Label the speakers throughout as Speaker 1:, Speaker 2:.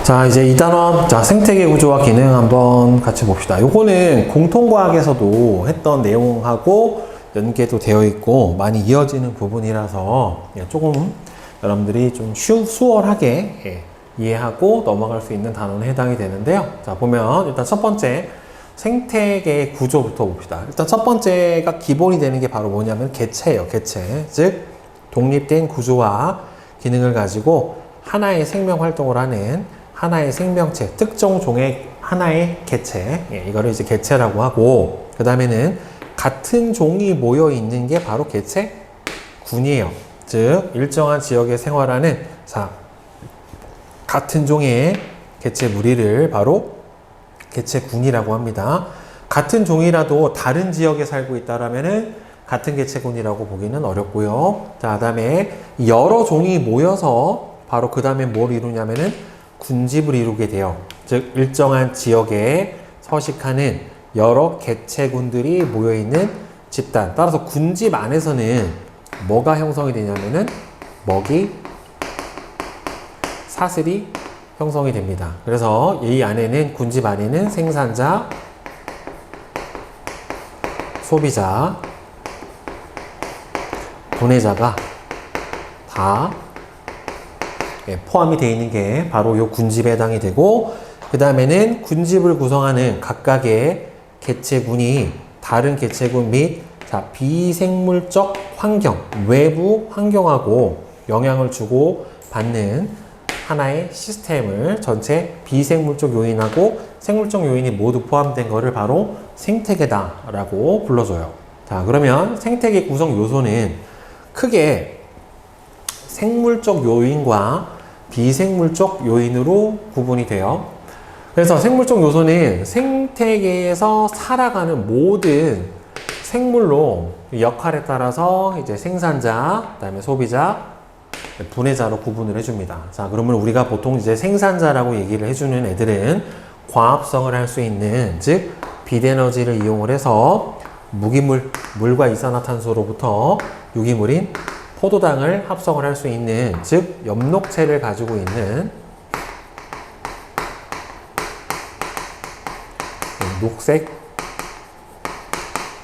Speaker 1: 자, 이제 2단원, 자, 생태계 구조와 기능 한번 같이 봅시다. 요거는 공통과학에서도 했던 내용하고 연계도 되어 있고 많이 이어지는 부분이라서 조금 여러분들이 좀 수월하게 이해하고 넘어갈 수 있는 단원에 해당이 되는데요. 자, 보면 일단 첫 번째 생태계 구조부터 봅시다. 일단 첫 번째가 기본이 되는 게 바로 뭐냐면 개체예요. 개체. 즉, 독립된 구조와 기능을 가지고 하나의 생명 활동을 하는 하나의 생명체, 특정 종의 하나의 개체, 이거를 이제 개체라고 하고, 그 다음에는 같은 종이 모여 있는 게 바로 개체군이에요. 즉, 일정한 지역에 생활하는 같은 종의 개체 무리를 바로 개체군이라고 합니다. 같은 종이라도 다른 지역에 살고 있다라면은 같은 개체군이라고 보기는 어렵고요. 자, 그다음에 여러 종이 모여서 바로 그 다음에 뭘 이루냐면은 군집을 이루게 돼요. 즉, 일정한 지역에 서식하는 여러 개체군들이 모여있는 집단. 따라서 군집 안에서는 뭐가 형성이 되냐면은 먹이, 사슬이 형성이 됩니다. 그래서 이 안에는, 군집 안에는 생산자, 소비자, 분해자가 다 포함이 되어 있는 게 바로 이 군집에 해당이 되고, 그 다음에는 군집을 구성하는 각각의 개체군이 다른 개체군 및 비생물적 환경, 외부 환경하고 영향을 주고 받는 하나의 시스템을 전체 비생물적 요인하고 생물적 요인이 모두 포함된 거를 바로 생태계다라고 불러줘요. 자, 그러면 생태계 구성 요소는 크게 생물적 요인과 비생물적 요인으로 구분이 돼요. 그래서 생물적 요소는 생태계에서 살아가는 모든 생물로 역할에 따라서 이제 생산자, 그다음에 소비자, 분해자로 구분을 해줍니다. 자, 그러면 우리가 보통 이제 생산자라고 얘기를 해주는 애들은 과합성을 할 수 있는, 즉 빛에너지를 이용을 해서 무기물, 물과 이산화탄소로부터 유기물인 포도당을 합성을 할 수 있는, 즉 엽록체를 가지고 있는 녹색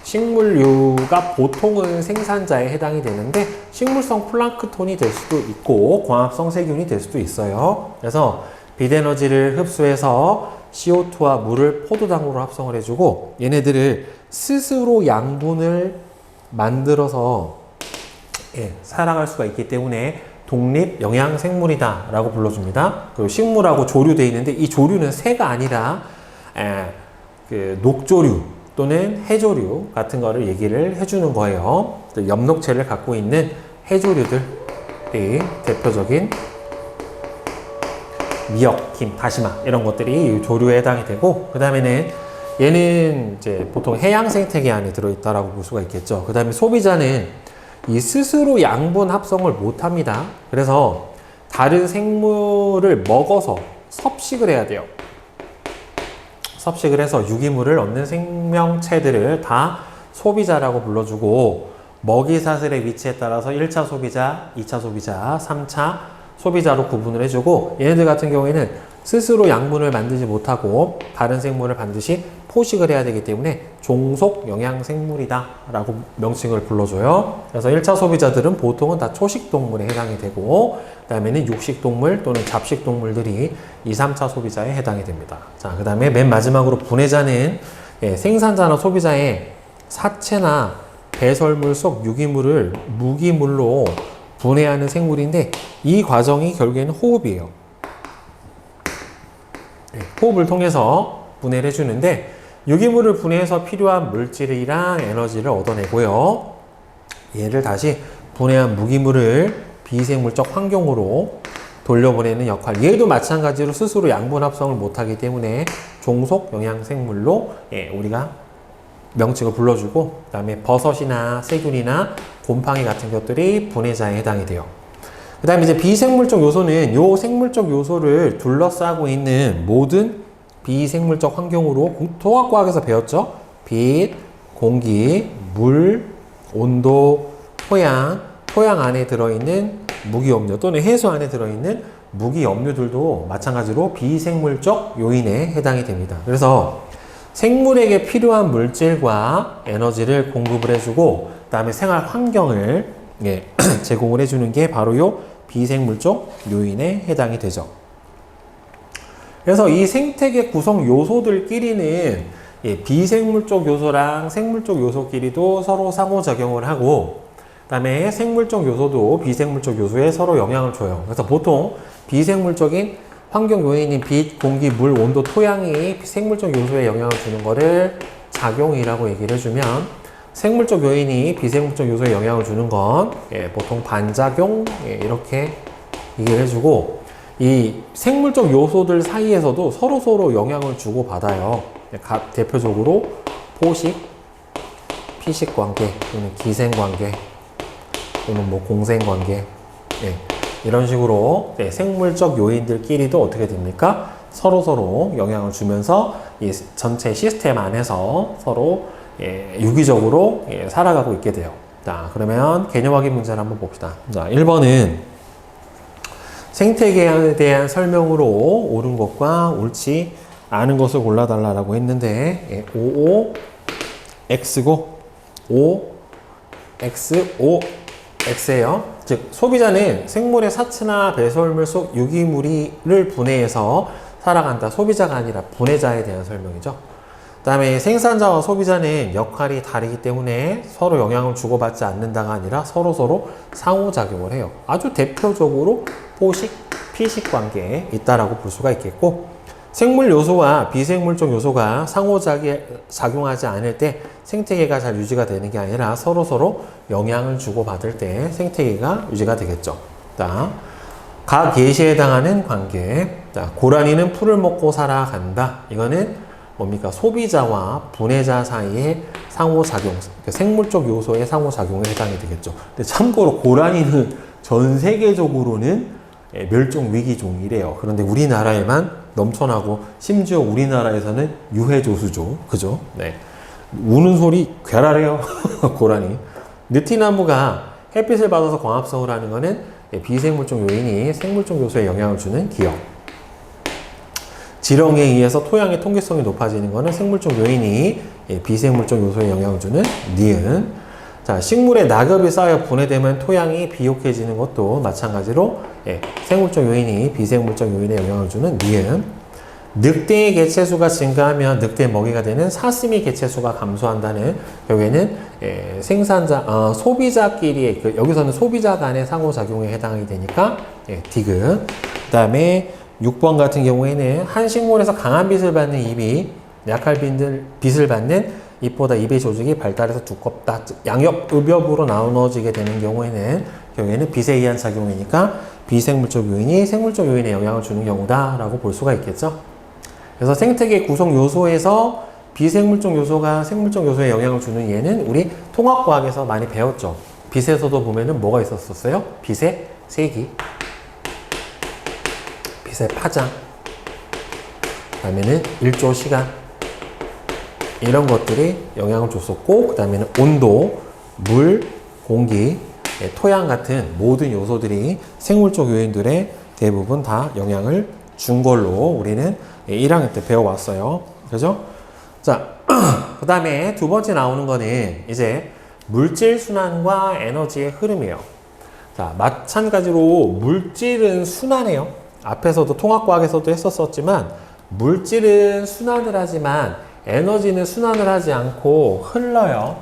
Speaker 1: 식물류가 보통은 생산자에 해당이 되는데, 식물성 플랑크톤이 될 수도 있고 광합성 세균이 될 수도 있어요. 그래서 빛에너지를 흡수해서 CO2와 물을 포도당으로 합성을 해주고, 얘네들을 스스로 양분을 만들어서 살아갈 수가 있기 때문에 독립 영양 생물이다 라고 불러줍니다. 그리고 식물하고 조류되어 있는데, 이 조류는 새가 아니라 녹조류 또는 해조류 같은 거를 얘기를 해주는 거예요. 엽록체를 갖고 있는 해조류들이 대표적인 미역, 김, 다시마 이런 것들이 조류에 해당이 되고, 그 다음에는 얘는 이제 보통 해양 생태계 안에 들어있다라고 볼 수가 있겠죠. 그 다음에 소비자는 이 스스로 양분 합성을 못 합니다. 그래서 다른 생물을 먹어서 섭식을 해야 돼요. 섭식을 해서 유기물을 얻는 생명체들을 다 소비자라고 불러주고, 먹이 사슬의 위치에 따라서 1차 소비자, 2차 소비자, 3차 소비자로 구분을 해주고, 얘네들 같은 경우에는 스스로 양분을 만들지 못하고 다른 생물을 반드시 포식을 해야 되기 때문에 종속 영양생물이다 라고 명칭을 불러줘요. 그래서 1차 소비자들은 보통은 다 초식동물에 해당이 되고, 그 다음에는 육식동물 또는 잡식동물들이 2, 3차 소비자에 해당이 됩니다. 자, 그 다음에 맨 마지막으로 분해자는 생산자나 소비자의 사체나 배설물 속 유기물을 무기물로 분해하는 생물인데, 이 과정이 결국에는 호흡이에요. 호흡을 통해서 분해를 해주는데, 유기물을 분해해서 필요한 물질이랑 에너지를 얻어내고요, 얘를 다시 분해한 무기물을 비생물적 환경으로 돌려보내는 역할. 얘도 마찬가지로 스스로 양분 합성을 못하기 때문에 종속 영양생물로 우리가 명칭을 불러주고, 그 다음에 버섯이나 세균이나 곰팡이 같은 것들이 분해자에 해당이 돼요. 그 다음에 이제 비생물적 요소는 요 생물적 요소를 둘러싸고 있는 모든 비생물적 환경으로 토학과학에서 배웠죠. 빛, 공기, 물, 온도, 토양 안에 들어있는 무기업료 또는 해수 안에 들어있는 무기 염료들도 마찬가지로 비생물적 요인에 해당이 됩니다. 그래서 생물에게 필요한 물질과 에너지를 공급을 해주고 그다음에 생활 환경을 제공을 해주는 게 바로 요 비생물적 요인에 해당이 되죠. 그래서 이 생태계 구성 요소들끼리는 비생물적 요소랑 생물적 요소끼리도 서로 상호작용을 하고 그다음에 생물적 요소도 비생물적 요소에 서로 영향을 줘요. 그래서 보통 비생물적인 환경 요인인 빛, 공기, 물, 온도, 토양이 생물적 요소에 영향을 주는 거를 작용이라고 얘기를 해주면 생물적 요인이 비생물적 요소에 영향을 주는 건 보통 반작용 이렇게 얘기를 해주고 이 생물적 요소들 사이에서도 서로 영향을 주고 받아요. 대표적으로 포식, 피식 관계 또는 기생 관계 또는 뭐 공생 관계 이런 식으로 생물적 요인들끼리도 어떻게 됩니까? 서로 영향을 주면서 이 전체 시스템 안에서 서로 유기적으로 살아가고 있게 돼요. 자, 그러면 개념 확인 문제를 한번 봅시다. 자, 1번은 생태계에 대한 설명으로 옳은 것과 옳지 않은 것을 골라달라고 했는데 5, X고 5, X, 5, X예요. 즉 소비자는 생물의 사체나 배설물 속 유기물을 분해해서 살아간다. 소비자가 아니라 분해자에 대한 설명이죠. 그 다음에 생산자와 소비자는 역할이 다르기 때문에 서로 영향을 주고받지 않는다가 아니라 서로 상호작용을 해요. 아주 대표적으로 포식, 피식 관계에 있다라고 볼 수가 있겠고 생물 요소와 비생물적 요소가 상호작용하지 않을 때 생태계가 잘 유지가 되는 게 아니라 서로 영향을 주고받을 때 생태계가 유지가 되겠죠. 자, 각 예시에 해당하는 관계. 자, 고라니는 풀을 먹고 살아간다. 이거는 뭡니까? 소비자와 분해자 사이의 상호작용, 생물적 요소의 상호작용에 해당이 되겠죠. 근데 참고로 고라니는 전 세계적으로는 멸종 위기종이래요. 그런데 우리나라에만 넘쳐나고 심지어 우리나라에서는 유해조수죠. 그죠? 네. 우는 소리 괴랄해요. 고라니. 느티나무가 햇빛을 받아서 광합성을 하는 거는 비생물적 요인이 생물적 요소에 영향을 주는 기억. 지렁이에 의해서 토양의 통기성이 높아지는 것은 생물적 요인이 비생물적 요소에 영향을 주는 니은. 자, 식물에 낙엽이 쌓여 분해되면 토양이 비옥해지는 것도 마찬가지로 생물적 요인이 비생물적 요인에 영향을 주는 니은. 늑대의 개체수가 증가하면 늑대 먹이가 되는 사슴의 개체수가 감소한다는 결국에는 소비자끼리의 여기서는 소비자 간의 상호작용에 해당이 되니까 디귿. 그 다음에 6번 같은 경우에는 한 식물에서 강한 빛을 받는 잎이 약한 빛을 받는 잎보다 잎의 조직이 발달해서 두껍다. 양엽읍엽으로 나눠지게 되는 경우에는 빛에 의한 작용이니까 비생물적 요인이 생물적 요인에 영향을 주는 경우다라고 볼 수가 있겠죠. 그래서 생태계 구성 요소에서 비생물적 요소가 생물적 요소에 영향을 주는 예는 우리 통합과학에서 많이 배웠죠. 빛에서도 보면은 뭐가 있었어요? 빛의 세기, 빛의 파장, 그다음에는 일조 시간 이런 것들이 영향을 줬었고 그 다음에는 온도, 물, 공기, 토양 같은 모든 요소들이 생물적 요인들에 대부분 다 영향을 준 걸로 우리는 1학년 때 배워왔어요. 그죠? 자, 그 다음에 두 번째 나오는 거는 이제 물질 순환과 에너지의 흐름이에요. 자, 마찬가지로 물질은 순환해요. 앞에서도 통합과학에서도 했었지만 물질은 순환을 하지만 에너지는 순환을 하지 않고 흘러요.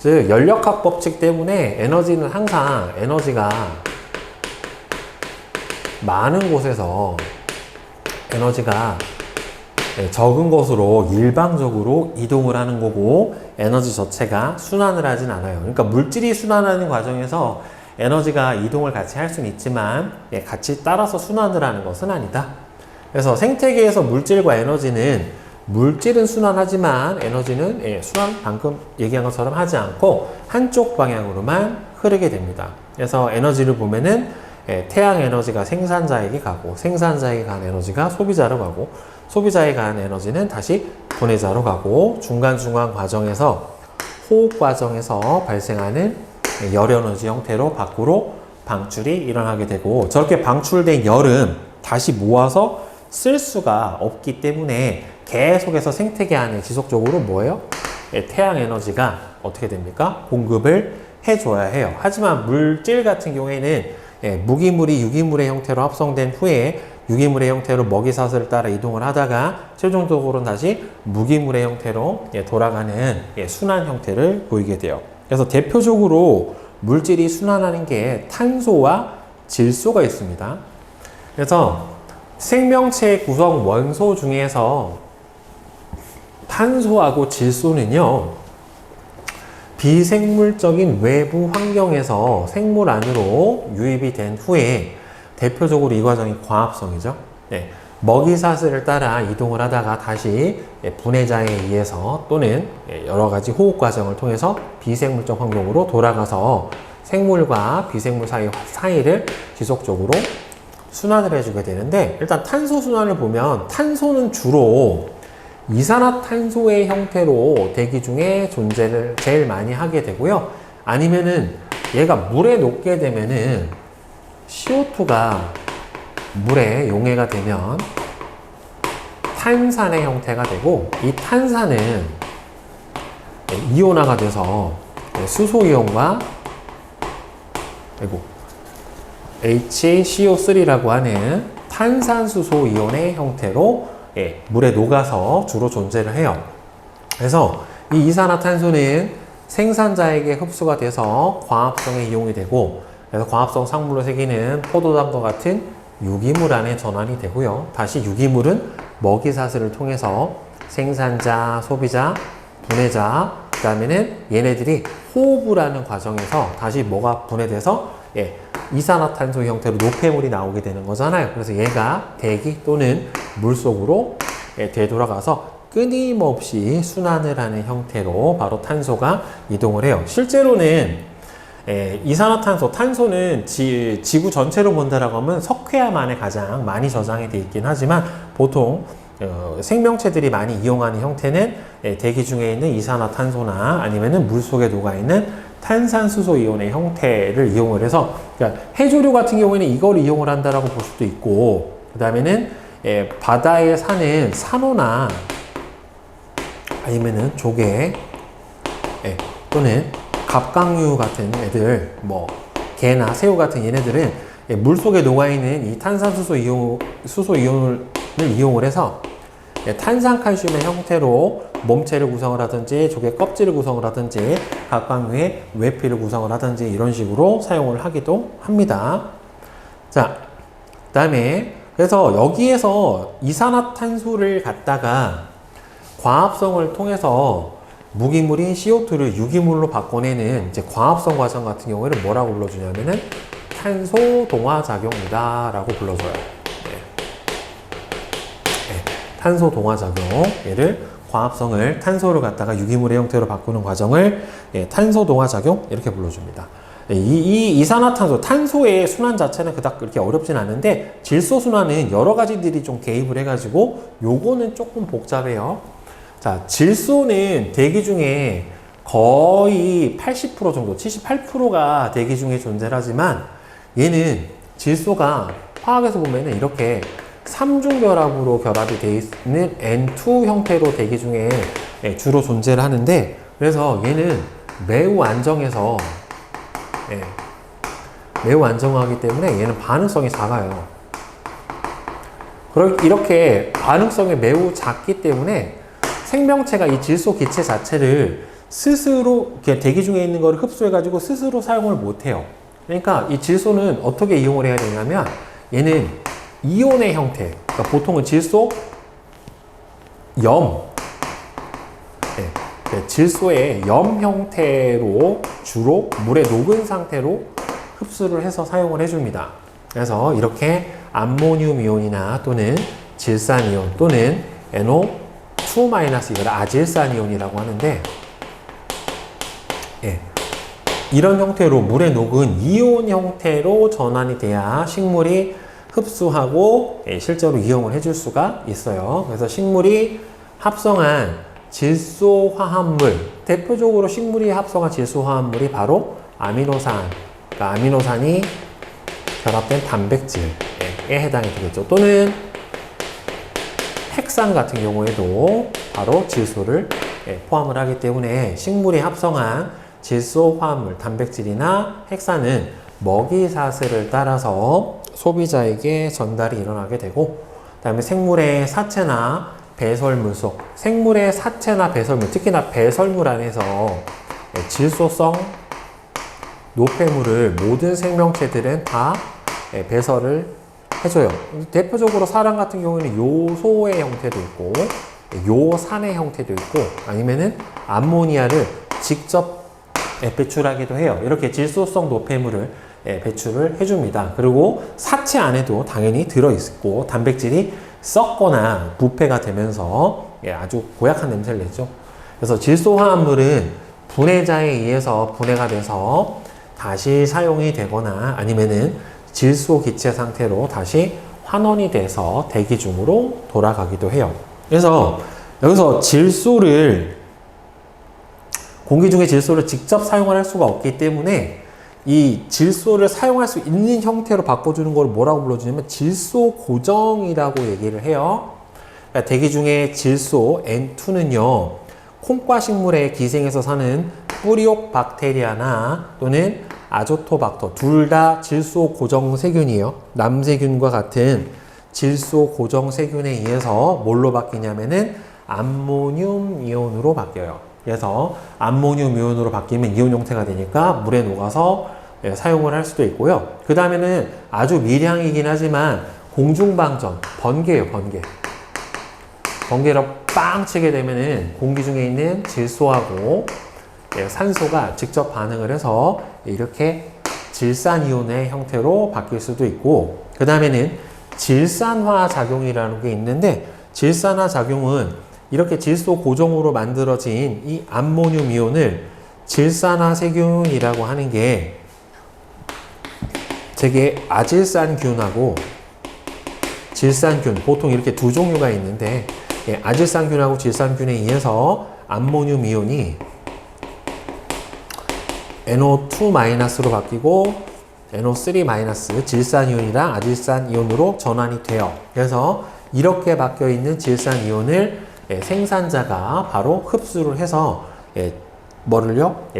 Speaker 1: 즉 연력학 법칙 때문에 에너지는 항상 에너지가 많은 곳에서 에너지가 적은 곳으로 일방적으로 이동을 하는 거고 에너지 자체가 순환을 하진 않아요. 그러니까 물질이 순환하는 과정에서 에너지가 이동을 같이 할 수는 있지만 같이 따라서 순환을 하는 것은 아니다. 그래서 생태계에서 물질과 물질은 순환하지만 에너지는 순환 방금 얘기한 것처럼 하지 않고 한쪽 방향으로만 흐르게 됩니다. 그래서 에너지를 보면은 태양 에너지가 생산자에게 가고 생산자에게 간 에너지가 소비자로 가고 소비자에 간 에너지는 다시 분해자로 가고 중간중간 과정에서 호흡 과정에서 발생하는 열 에너지 형태로 밖으로 방출이 일어나게 되고, 저렇게 방출된 열은 다시 모아서 쓸 수가 없기 때문에 계속해서 생태계 안에 지속적으로 뭐예요? 태양 에너지가 어떻게 됩니까? 공급을 해줘야 해요. 하지만 물질 같은 경우에는 무기물이 유기물의 형태로 합성된 후에 유기물의 형태로 먹이사슬을 따라 이동을 하다가 최종적으로는 다시 무기물의 형태로 돌아가는 순환 형태를 보이게 돼요. 그래서 대표적으로 물질이 순환하는 게 탄소와 질소가 있습니다. 그래서 생명체의 구성 원소 중에서 탄소하고 질소는요, 비생물적인 외부 환경에서 생물 안으로 유입이 된 후에 대표적으로 이 과정이 과합성이죠. 먹이사슬을 따라 이동을 하다가 다시 분해자에 의해서 또는 여러 가지 호흡 과정을 통해서 비생물적 환경으로 돌아가서 생물과 비생물 사이를 지속적으로 순환을 해주게 되는데, 일단 탄소 순환을 보면 탄소는 주로 이산화탄소의 형태로 대기 중에 존재를 제일 많이 하게 되고요. 아니면은 얘가 물에 녹게 되면은 CO2가 물에 용해가 되면 탄산의 형태가 되고, 이 탄산은 이온화가 돼서 수소이온과 HCO3라고 하는 탄산수소 이온의 형태로 물에 녹아서 주로 존재를 해요. 그래서 이 이산화탄소는 생산자에게 흡수가 돼서 과합성에 이용이 되고, 그래서 과합성 상물로 새기는 포도당과 같은 유기물 안에 전환이 되고요. 다시 유기물은 먹이사슬을 통해서 생산자, 소비자, 분해자, 그 다음에는 얘네들이 호흡을 하는 과정에서 다시 뭐가 분해돼서 이산화탄소 형태로 노폐물이 나오게 되는 거잖아요. 그래서 얘가 대기 또는 물속으로 되돌아가서 끊임없이 순환을 하는 형태로 바로 탄소가 이동을 해요. 실제로는 이산화탄소, 탄소는 지구 전체로 본다라고 하면 석회암 안에 가장 많이 저장이 되어 있긴 하지만, 보통 생명체들이 많이 이용하는 형태는 대기 중에 있는 이산화탄소나 아니면은 물 속에 녹아있는 탄산수소 이온의 형태를 이용을 해서, 그러니까 해조류 같은 경우에는 이걸 이용을 한다라고 볼 수도 있고, 그 다음에는 바다에 사는 산호나 아니면은 조개 또는 갑각류 같은 애들, 뭐 게나 새우 같은 얘네들은 물 속에 녹아있는 이 탄산수소 수소 이온을 이용을 해서 탄산칼슘의 형태로 몸체를 구성을 하든지 조개 껍질을 구성을 하든지 갑각류의 외피를 구성을 하든지 이런 식으로 사용을 하기도 합니다. 자, 그 다음에 그래서 여기에서 이산화탄소를 갖다가 과합성을 통해서 무기물인 CO2를 유기물로 바꿔내는 이제 과합성 과정 같은 경우에는 뭐라고 불러주냐면은 탄소 동화 작용이다 라고 불러줘요. 탄소 동화 작용, 얘를 과합성을 탄소를 갖다가 유기물의 형태로 바꾸는 과정을 탄소 동화 작용 이렇게 불러줍니다. 이 이산화탄소, 탄소의 순환 자체는 그닥 그렇게 어렵진 않은데, 질소 순환은 여러 가지들이 좀 개입을 해가지고 요거는 조금 복잡해요. 자, 질소는 대기 중에 거의 80% 정도, 78%가 대기 중에 존재를 하지만, 얘는 질소가 화학에서 보면은 이렇게 3중 결합으로 결합이 되어 있는 N2 형태로 대기 중에 주로 존재를 하는데, 그래서 얘는 매우 안정해서 매우 안정하기 때문에 얘는 반응성이 작아요. 이렇게 반응성이 매우 작기 때문에 생명체가 이 질소 기체 자체를 스스로 대기 중에 있는 거를 흡수해가지고 스스로 사용을 못해요. 그러니까 이 질소는 어떻게 이용을 해야 되냐면, 얘는 이온의 형태, 그러니까 보통은 질소 염, 질소의 염 형태로 주로 물에 녹은 상태로 흡수를 해서 사용을 해줍니다. 그래서 이렇게 암모늄 이온이나 또는 질산 이온 또는 NO2- 이걸 아질산 이온이라고 하는데, 이런 형태로 물에 녹은 이온 형태로 전환이 돼야 식물이 흡수하고 실제로 이용을 해줄 수가 있어요. 그래서 식물이 합성한 질소 화합물, 대표적으로 식물이 합성한 질소 화합물이 바로 아미노산, 그러니까 아미노산이 결합된 단백질에 해당이 되겠죠. 또는 핵산 같은 경우에도 바로 질소를 포함을 하기 때문에 식물이 합성한 질소 화합물, 단백질이나 핵산은 먹이 사슬을 따라서 소비자에게 전달이 일어나게 되고, 그 다음에 생물의 사체나 배설물 속, 생물의 사체나 배설물, 특히나 배설물 안에서 질소성 노폐물을 모든 생명체들은 다 배설을 해줘요. 대표적으로 사람 같은 경우에는 요소의 형태도 있고 요산의 형태도 있고 아니면은 암모니아를 직접 배출하기도 해요. 이렇게 질소성 노폐물을 배출을 해줍니다. 그리고 사체 안에도 당연히 들어있고 단백질이 썩거나 부패가 되면서 아주 고약한 냄새를 내죠. 그래서 질소 화합물은 분해자에 의해서 분해가 돼서 다시 사용이 되거나 아니면은 질소 기체 상태로 다시 환원이 돼서 대기 중으로 돌아가기도 해요. 그래서 여기서 공기 중에 질소를 직접 사용을 할 수가 없기 때문에 이 질소를 사용할 수 있는 형태로 바꿔주는 걸 뭐라고 불러주냐면 질소 고정이라고 얘기를 해요. 그러니까 대기 중에 질소 N2는요, 콩과 식물의 기생에서 사는 뿌리옥 박테리아나 또는 아조토박터, 둘 다 질소 고정 세균이에요. 남세균과 같은 질소 고정 세균에 의해서 뭘로 바뀌냐면은 암모늄 이온으로 바뀌어요. 그래서 암모늄 이온으로 바뀌면 이온 형태가 되니까 물에 녹아서 사용을 할 수도 있고요. 그 다음에는 아주 미량이긴 하지만 공중방전, 번개예요, 번개. 번개로 빵 치게 되면은 공기 중에 있는 질소하고 산소가 직접 반응을 해서 이렇게 질산이온의 형태로 바뀔 수도 있고, 그 다음에는 질산화 작용이라는 게 있는데, 질산화 작용은 이렇게 질소 고정으로 만들어진 이 암모늄 이온을 질산화 세균이라고 하는 게 되게 아질산균하고 질산균, 보통 이렇게 두 종류가 있는데 아질산균하고 질산균에 의해서 암모늄 이온이 NO2-로 바뀌고 NO3- 질산이온이랑 아질산이온으로 전환이 돼요. 그래서 이렇게 바뀌어 있는 질산이온을 생산자가 바로 흡수를 해서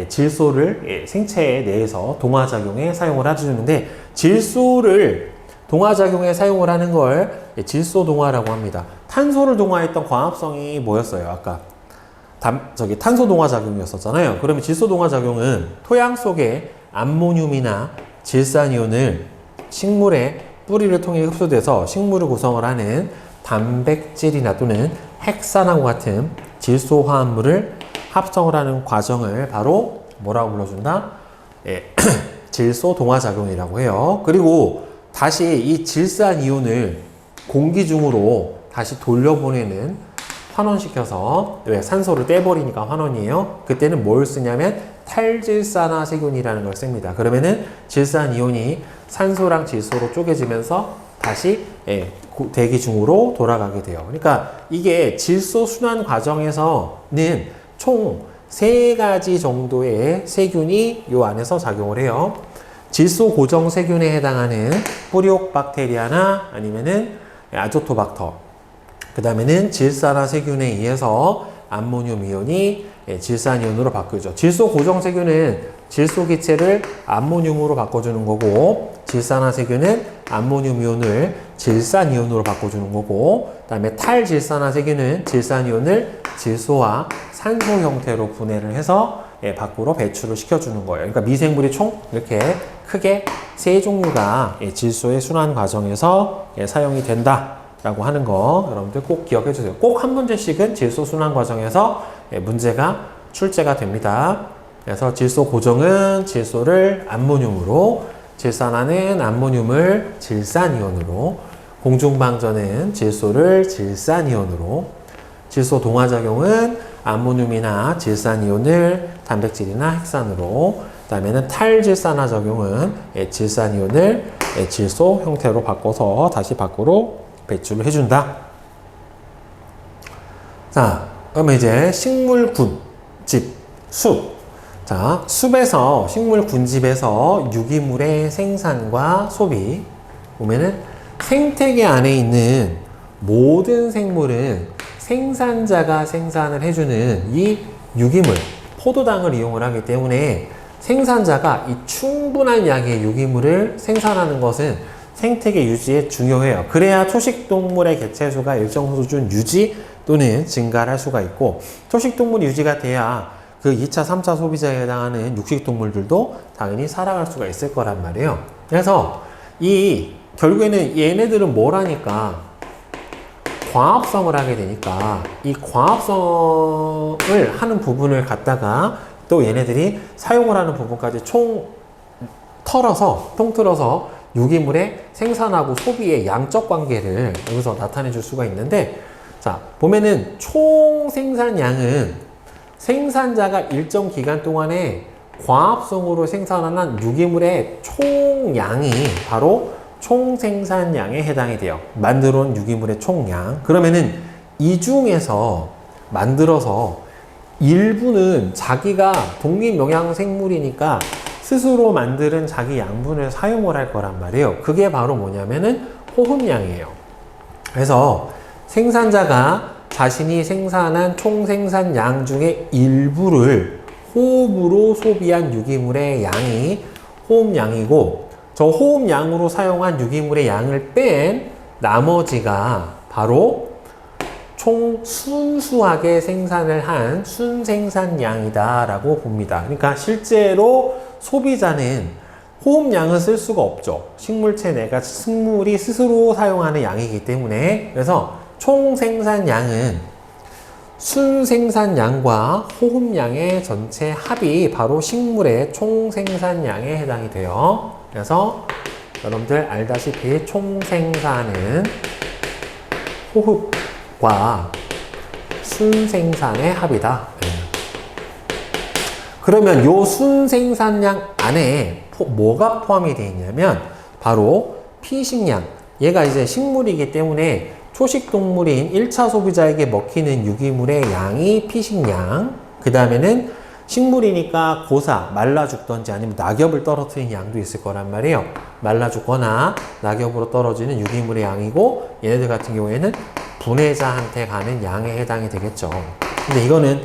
Speaker 1: 질소를 생체 내에서 동화작용에 사용을 해주는데, 질소를 동화작용에 사용을 하는 걸 질소 동화라고 합니다. 탄소를 동화했던 광합성이 뭐였어요? 아까 탄소 동화 작용이었었잖아요. 그러면 질소 동화 작용은 토양 속에 암모늄이나 질산이온을 식물의 뿌리를 통해 흡수돼서 식물을 구성을 하는 단백질이나 또는 핵산하고 같은 질소 화합물을 합성을 하는 과정을 바로 뭐라고 불러준다? 질소 동화 작용이라고 해요. 그리고 다시 이 질산이온을 공기 중으로 다시 돌려보내는, 환원시켜서, 왜? 산소를 떼버리니까 환원이에요. 그때는 뭘 쓰냐면 탈질산화 세균이라는 걸 씁니다. 그러면은 질산이온이 산소랑 질소로 쪼개지면서 다시 대기 중으로 돌아가게 돼요. 그러니까 이게 질소 순환 과정에서는 총 3가지 정도의 세균이 이 안에서 작용을 해요. 질소 고정 세균에 해당하는 뿌리옥 박테리아나 아니면은 아조토박터, 그 다음에는 질산화 세균에 의해서 암모늄 이온이 질산이온으로 바뀌죠. 질소 고정 세균은 질소 기체를 암모늄으로 바꿔주는 거고, 질산화 세균은 암모늄 이온을 질산이온으로 바꿔주는 거고, 그 다음에 탈질산화 세균은 질산이온을 질소와 산소 형태로 분해를 해서 밖으로 배출을 시켜주는 거예요. 그러니까 미생물이 총 이렇게 크게 3종류가 질소의 순환 과정에서 사용이 된다 라고 하는 거 여러분들 꼭 기억해 주세요. 꼭 한 문제씩은 질소 순환 과정에서 문제가 출제가 됩니다. 그래서 질소 고정은 질소를 암모늄으로, 질산화는 암모늄을 질산이온으로, 공중방전은 질소를 질산이온으로, 질소 동화작용은 암모늄이나 질산이온을 단백질이나 핵산으로, 그 다음에는 탈질산화 작용은 질산이온을 질소 형태로 바꿔서 다시 밖으로 배출을 해준다. 자, 그러면 이제 식물, 군, 집, 숲. 자, 숲에서 식물 군집에서 유기물의 생산과 소비 보면은 생태계 안에 있는 모든 생물은 생산자가 생산을 해주는 이 유기물, 포도당을 이용을 하기 때문에 생산자가 이 충분한 양의 유기물을 생산하는 것은 생태계 유지에 중요해요. 그래야 초식동물의 개체수가 일정 수준 유지 또는 증가를 할 수가 있고, 초식동물 유지가 돼야 그 2차, 3차 소비자에 해당하는 육식동물들도 당연히 살아갈 수가 있을 거란 말이에요. 그래서 결국에는 얘네들은 뭘 하니까 광합성을 하게 되니까 이 광합성을 하는 부분을 갖다가 또 얘네들이 사용을 하는 부분까지 통틀어서 유기물의 생산하고 소비의 양적 관계를 여기서 나타내 줄 수가 있는데, 자, 보면은 총 생산량은 생산자가 일정 기간 동안에 광합성으로 생산하는 유기물의 총량이 바로 총생산량에 해당이 돼요. 만들어 온 유기물의 총량. 그러면은 이 중에서 만들어서 일부는 자기가 독립영양생물이니까 스스로 만드는 자기 양분을 사용을 할 거란 말이에요. 그게 바로 뭐냐면은 호흡량이에요. 그래서 생산자가 자신이 생산한 총생산량 중에 일부를 호흡으로 소비한 유기물의 양이 호흡량이고, 저 호흡량으로 사용한 유기물의 양을 뺀 나머지가 바로 총 순수하게 생산을 한 순생산량이다 라고 봅니다. 그러니까 실제로 소비자는 호흡량은 쓸 수가 없죠. 식물이 스스로 사용하는 양이기 때문에. 그래서 총 생산량은 순생산량과 호흡량의 전체 합이 바로 식물의 총 생산량에 해당이 돼요. 그래서 여러분들 알다시피 총 생산은 호흡과 순생산의 합이다. 그러면 요 순생산량 안에 뭐가 포함이 되어 있냐면 바로 피식량. 얘가 이제 식물이기 때문에 초식동물인 1차 소비자에게 먹히는 유기물의 양이 피식량. 그 다음에는 식물이니까 고사, 말라 죽던지 아니면 낙엽을 떨어뜨리는 양도 있을 거란 말이에요. 말라 죽거나 낙엽으로 떨어지는 유기물의 양이고, 얘네들 같은 경우에는 분해자한테 가는 양에 해당이 되겠죠. 근데 이거는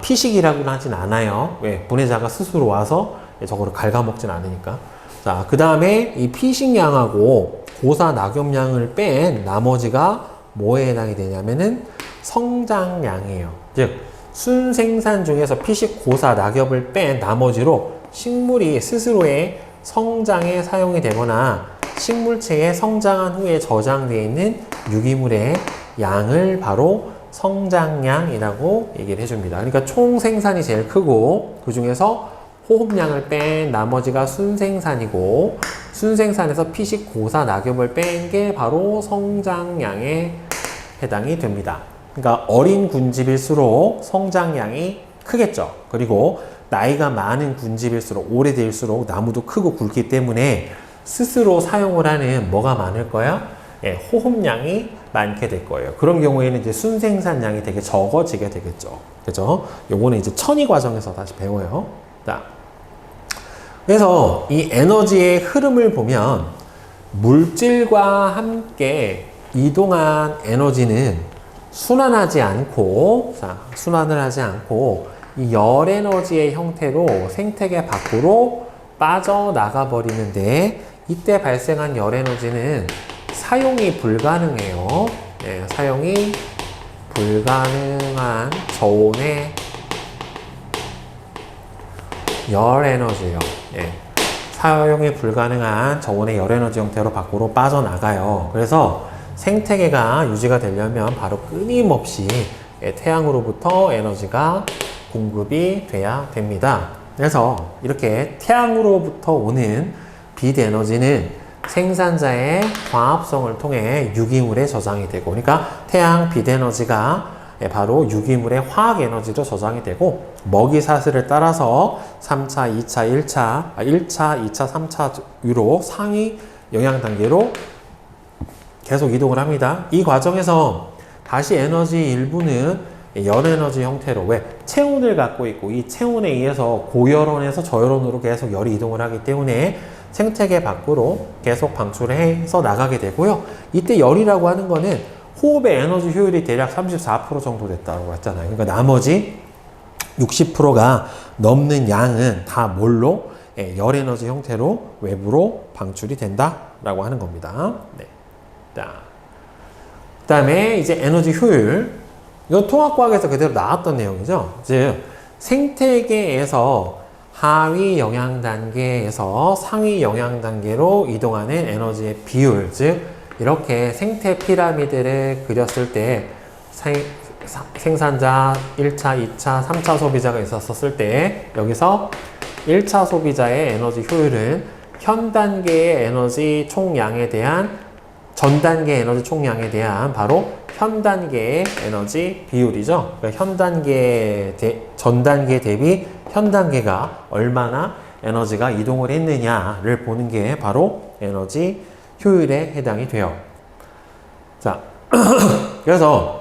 Speaker 1: 피식이라고는 하진 않아요. 왜? 분해자가 스스로 와서 저거를 갉아먹진 않으니까. 자, 그 다음에 이 피식량하고 고사 낙엽량을 뺀 나머지가 뭐에 해당이 되냐면은 성장량이에요. 즉, 순생산 중에서 피식, 고사, 낙엽을 뺀 나머지로 식물이 스스로의 성장에 사용이 되거나 식물체에 성장한 후에 저장되어 있는 유기물의 양을 바로 성장량이라고 얘기를 해줍니다. 그러니까 총 생산이 제일 크고, 그 중에서 호흡량을 뺀 나머지가 순생산이고, 순생산에서 피식, 고사, 낙엽을 뺀 게 바로 성장량에 해당이 됩니다. 그러니까 어린 군집일수록 성장량이 크겠죠. 그리고 나이가 많은 군집일수록, 오래될수록 나무도 크고 굵기 때문에 스스로 사용을 하는 뭐가 많을 거야? 예, 호흡량이 많게 될 거예요. 그런 경우에는 이제 순생산량이 되게 적어지게 되겠죠. 그죠? 요거는 이제 천이 과정에서 다시 배워요. 자, 그래서 이 에너지의 흐름을 보면 물질과 함께 이동한 에너지는 순환을 하지 않고 이 열 에너지의 형태로 생태계 밖으로 빠져나가 버리는데, 이때 발생한 열 에너지는 사용이 불가능해요. 네, 사용이 불가능한 저온의 열 에너지예요. 네, 사용이 불가능한 저온의 열 에너지 형태로 밖으로 빠져나가요. 그래서 생태계가 유지가 되려면 바로 끊임없이 태양으로부터 에너지가 공급이 돼야 됩니다. 그래서 이렇게 태양으로부터 오는 빛 에너지는 생산자의 광합성을 통해 유기물에 저장이 되고, 그러니까 태양 빛 에너지가 바로 유기물의 화학 에너지로 저장이 되고, 먹이 사슬을 따라서 3차, 2차, 1차, 2차, 3차로 상위 영양 단계로 계속 이동을 합니다. 이 과정에서 다시 에너지 일부는 열 에너지 형태로 왜 체온을 갖고 있고 이 체온에 의해서 고열원에서 저열원으로 계속 열이 이동을 하기 때문에 생태계 밖으로 계속 방출을 해서 나가게 되고요. 이때 열이라고 하는 거는 호흡의 에너지 효율이 대략 34% 정도 됐다고 했잖아요. 그러니까 나머지 60%가 넘는 양은 다 뭘로? 열 에너지 형태로 외부로 방출이 된다라고 하는 겁니다. 네. 자, 그다음에 이제 에너지 효율. 이건 통합과학에서 그대로 나왔던 내용이죠. 즉 생태계에서 하위 영양 단계에서 상위 영양 단계로 이동하는 에너지의 비율, 즉 이렇게 생태 피라미드를 그렸을 때 생산자 1차, 2차, 3차 소비자가 있었을 때 여기서 1차 소비자의 에너지 효율은 현 단계의 에너지 총량에 대한 전 단계 에너지 총량에 대한 바로 현 단계의 에너지 비율이죠. 그러니까 전 단계 대비 현 단계가 얼마나 에너지가 이동을 했느냐를 보는 게 바로 에너지 효율에 해당이 돼요. 자, 그래서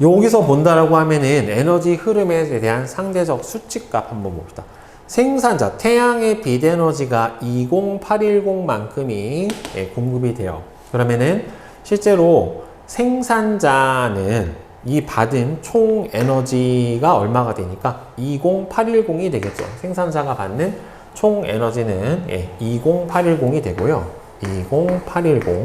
Speaker 1: 여기서 본다라고 하면은 에너지 흐름에 대한 상대적 수치값 한번 봅시다. 생산자, 태양의 빛 에너지가 20810만큼이 공급이 돼요. 그러면은 실제로 생산자는 이 받은 총 에너지가 얼마가 되니까 20810이 되겠죠. 생산자가 받는 총 에너지는 20810이 되고요. 20810.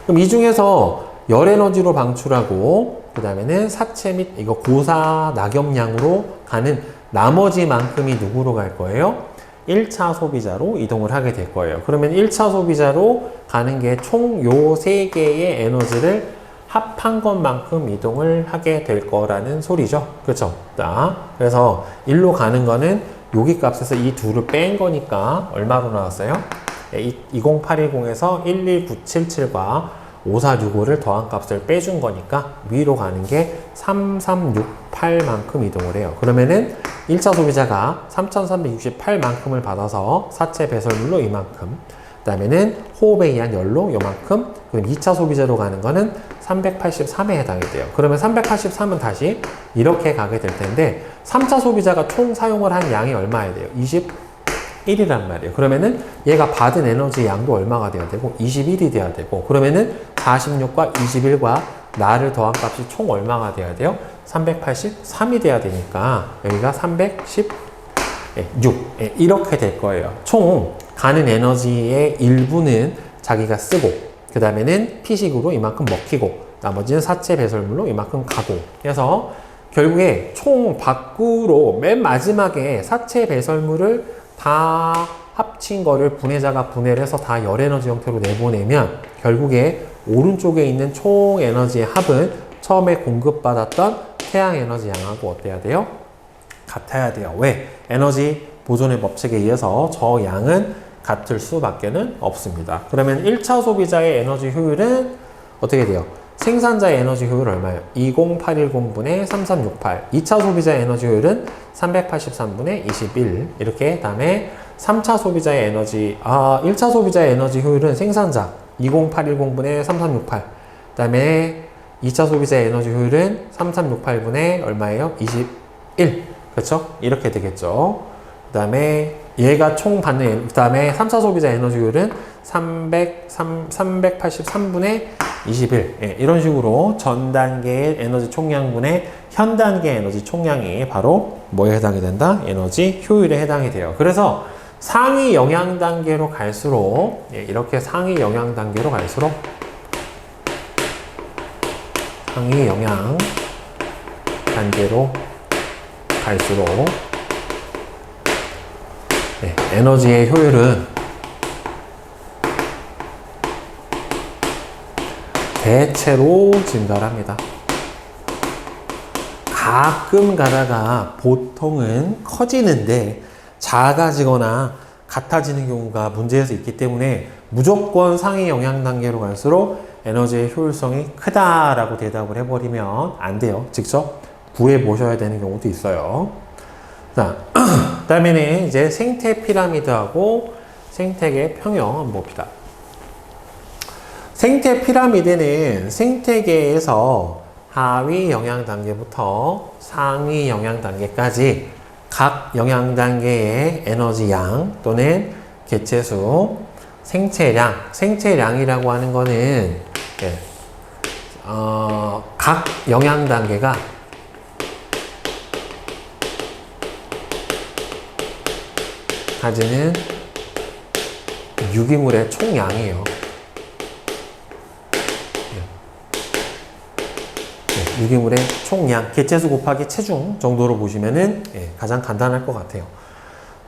Speaker 1: 그럼 이 중에서 열 에너지로 방출하고 그 다음에는 사체 및 이거 고사 낙엽량으로 가는 나머지만큼이 누구로 갈 거예요? 1차 소비자로 이동을 하게 될 거예요. 그러면 1차 소비자로 가는 게 총 요 3개의 에너지를 합한 것만큼 이동을 하게 될 거라는 소리죠. 그렇죠? 그래서 1로 가는 거는 여기 값에서 이 둘을 뺀 거니까 얼마로 나왔어요? 20810에서 11977과 5465를 더한 값을 빼준 거니까 위로 가는 게 3368만큼 이동을 해요. 그러면은 1차 소비자가 3368만큼을 받아서 사체 배설물로 이만큼, 그 다음에는 호흡에 의한 열로 요만큼, 그럼 2차 소비자로 가는 거는 383에 해당이 돼요. 그러면 383은 다시 이렇게 가게 될 텐데 3차 소비자가 총 사용을 한 양이 얼마야 돼요? 21이란 말이에요. 그러면은 얘가 받은 에너지 양도 얼마가 돼야 되고 21이 돼야 되고, 그러면은 46과 21과 나를 더한 값이 총 얼마가 돼야 돼요? 383이 돼야 되니까 여기가 316 이렇게 될 거예요. 총 가는 에너지의 일부는 자기가 쓰고 그 다음에는 피식으로 이만큼 먹히고 나머지는 사체 배설물로 이만큼 가고, 그래서 결국에 총 밖으로 맨 마지막에 사체 배설물을 다 합친 거를 분해자가 분해를 해서 다 열 에너지 형태로 내보내면 결국에 오른쪽에 있는 총 에너지의 합은 처음에 공급받았던 태양 에너지 양하고 어때야 돼요? 같아야 돼요. 왜? 에너지 보존의 법칙에 의해서 저 양은 같을 수밖에는 없습니다. 그러면 1차 소비자의 에너지 효율은 어떻게 돼요? 생산자의 에너지 효율 얼마예요? 20810분의 3368. 2차 소비자의 에너지 효율은 383분의 21. 이렇게 다음에 3차 소비자의 에너지 1차 소비자의 에너지 효율은 생산자 20810분의 3368. 그다음에 2차 소비자의 에너지 효율은 3368분의 얼마예요? 21. 그렇죠? 이렇게 되겠죠. 그다음에 얘가 총 받는, 그 다음에 3차 소비자 에너지 효율은 383분의 21. 이런 식으로 전 단계의 에너지 총량분의 현 단계 에너지 총량이 바로 뭐에 해당이 된다? 에너지 효율에 해당이 돼요. 그래서 상위 영양 단계로 갈수록 이렇게 상위 영양 단계로 갈수록 상위 영양 단계로 갈수록 에너지의 효율은 대체로 증가를 합니다. 가끔 가다가 보통은 커지는데 작아지거나 같아지는 경우가 문제일 수 있기 때문에 무조건 상위 영양 단계로 갈수록 에너지의 효율성이 크다라고 대답을 해버리면 안 돼요. 직접 구해 보셔야 되는 경우도 있어요. 자, 그 다음에는 이제 생태 피라미드하고 생태계 평형 한번 봅시다. 생태 피라미드는 생태계에서 하위 영양 단계부터 상위 영양 단계까지 각 영양 단계의 에너지 양 또는 개체수, 생체량이라고 하는 거는 각 영양 단계가 가지는 유기물의 총량이에요. 유기물의 총량, 개체수 곱하기 체중 정도로 보시면은 가장 간단할 것 같아요.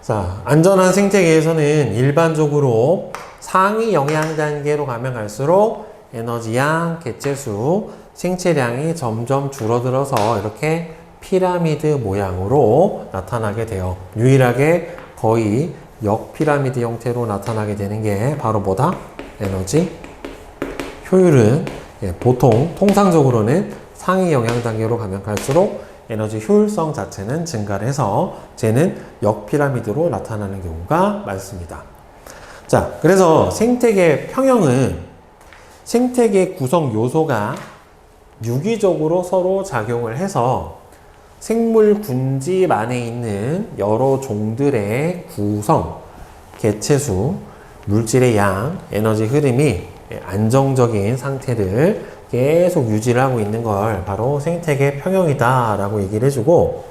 Speaker 1: 자, 안전한 생태계에서는 일반적으로 상위 영양 단계로 가면 갈수록 에너지양, 개체수, 생체량이 점점 줄어들어서 이렇게 피라미드 모양으로 나타나게 돼요. 유일하게 거의 역피라미드 형태로 나타나게 되는 게 바로 뭐다? 에너지 효율은 보통 통상적으로는 상위 영양 단계로 가면 갈수록 에너지 효율성 자체는 증가를 해서 쟤는 역피라미드로 나타나는 경우가 많습니다. 자, 그래서 생태계 평형은 생태계 구성 요소가 유기적으로 서로 작용을 해서 생물 군집 안에 있는 여러 종들의 구성, 개체수, 물질의 양, 에너지 흐름이 안정적인 상태를 계속 유지를 하고 있는 걸 바로 생태계 평형이다 라고 얘기를 해주고,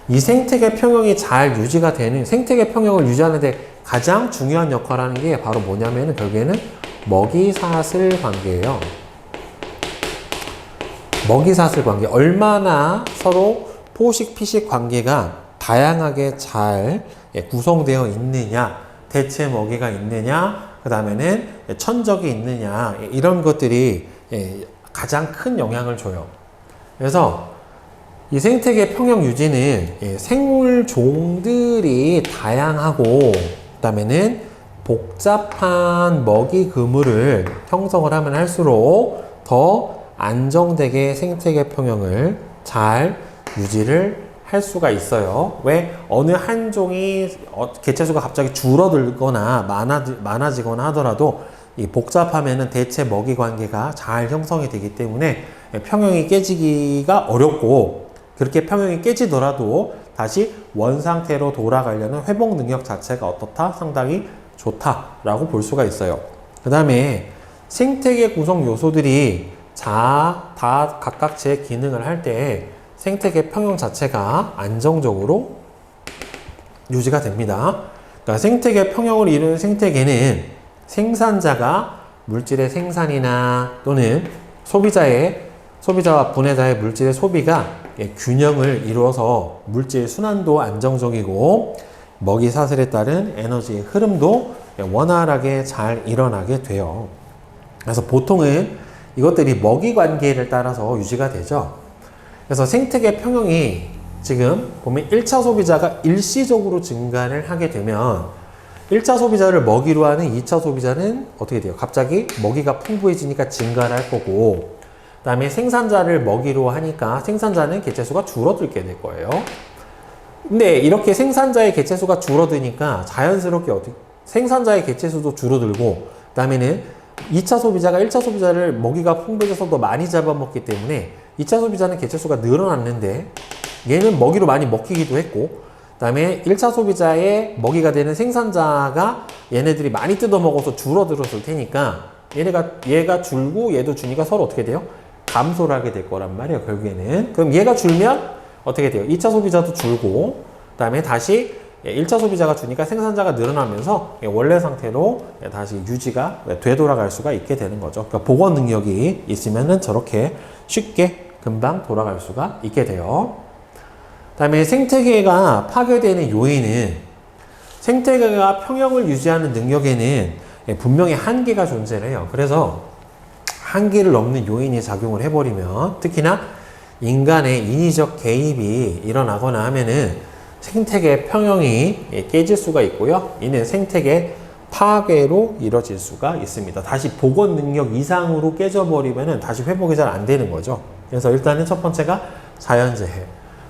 Speaker 1: 이 생태계 평형이 잘 유지가 되는, 생태계 평형을 유지하는 데 가장 중요한 역할을 하는 게 바로 뭐냐면은 결국에는 먹이사슬 관계예요. 먹이사슬 관계. 얼마나 서로 포식 피식 관계가 다양하게 잘 구성되어 있느냐, 대체 먹이가 있느냐, 그 다음에는 천적이 있느냐, 이런 것들이 가장 큰 영향을 줘요. 그래서 이 생태계 평형 유지는 생물 종들이 다양하고, 그 다음에는 복잡한 먹이 그물을 형성을 하면 할수록 더 안정되게 생태계 평형을 잘 유지를 할 수가 있어요. 왜? 어느 한 종이 개체수가 갑자기 줄어들거나 많아지거나 하더라도 이 복잡하면은 대체 먹이 관계가 잘 형성이 되기 때문에 평형이 깨지기가 어렵고, 그렇게 평형이 깨지더라도 다시 원상태로 돌아가려는 회복 능력 자체가 어떻다? 상당히 좋다라고 볼 수가 있어요. 그 다음에 생태계 구성 요소들이 다 각각 제 기능을 할 때 생태계 평형 자체가 안정적으로 유지가 됩니다. 그러니까 생태계 평형을 이루는 생태계는 생산자가 물질의 생산이나 또는 소비자와 분해자의 물질의 소비가 균형을 이루어서 물질 순환도 안정적이고 먹이 사슬에 따른 에너지 흐름도 원활하게 잘 일어나게 돼요. 그래서 보통은 이것들이 먹이 관계를 따라서 유지가 되죠. 그래서 생태계 평형이 지금 보면 1차 소비자가 일시적으로 증가를 하게 되면 1차 소비자를 먹이로 하는 2차 소비자는 어떻게 돼요? 갑자기 먹이가 풍부해지니까 증가를 할 거고, 그 다음에 생산자를 먹이로 하니까 생산자는 개체수가 줄어들게 될 거예요. 근데 이렇게 생산자의 개체수가 줄어드니까 자연스럽게 생산자의 개체수도 줄어들고, 그 다음에는 2차 소비자가 1차 소비자를 먹이가 풍부해져서 더 많이 잡아먹기 때문에 2차 소비자는 개체수가 늘어났는데 얘는 먹이로 많이 먹히기도 했고, 그 다음에 1차 소비자의 먹이가 되는 생산자가 얘네들이 많이 뜯어먹어서 줄어들었을 테니까 얘가 줄고 얘도 주니까 서로 어떻게 돼요? 감소를 하게 될 거란 말이에요, 결국에는. 그럼 얘가 줄면 어떻게 돼요? 2차 소비자도 줄고, 그 다음에 다시 1차 소비자가 주니까 생산자가 늘어나면서 원래 상태로 다시 유지가 되돌아갈 수가 있게 되는 거죠. 그러니까 복원 능력이 있으면은 저렇게 쉽게 금방 돌아갈 수가 있게 돼요. 그 다음에 생태계가 파괴되는 요인은, 생태계가 평형을 유지하는 능력에는 분명히 한계가 존재를 해요. 그래서 한계를 넘는 요인이 작용을 해버리면, 특히나 인간의 인위적 개입이 일어나거나 하면은 생태계 평형이 깨질 수가 있고요. 이는 생태계 파괴로 이뤄질 수가 있습니다. 다시 복원 능력 이상으로 깨져버리면은 다시 회복이 잘 안 되는 거죠. 그래서 일단은 첫 번째가 자연재해,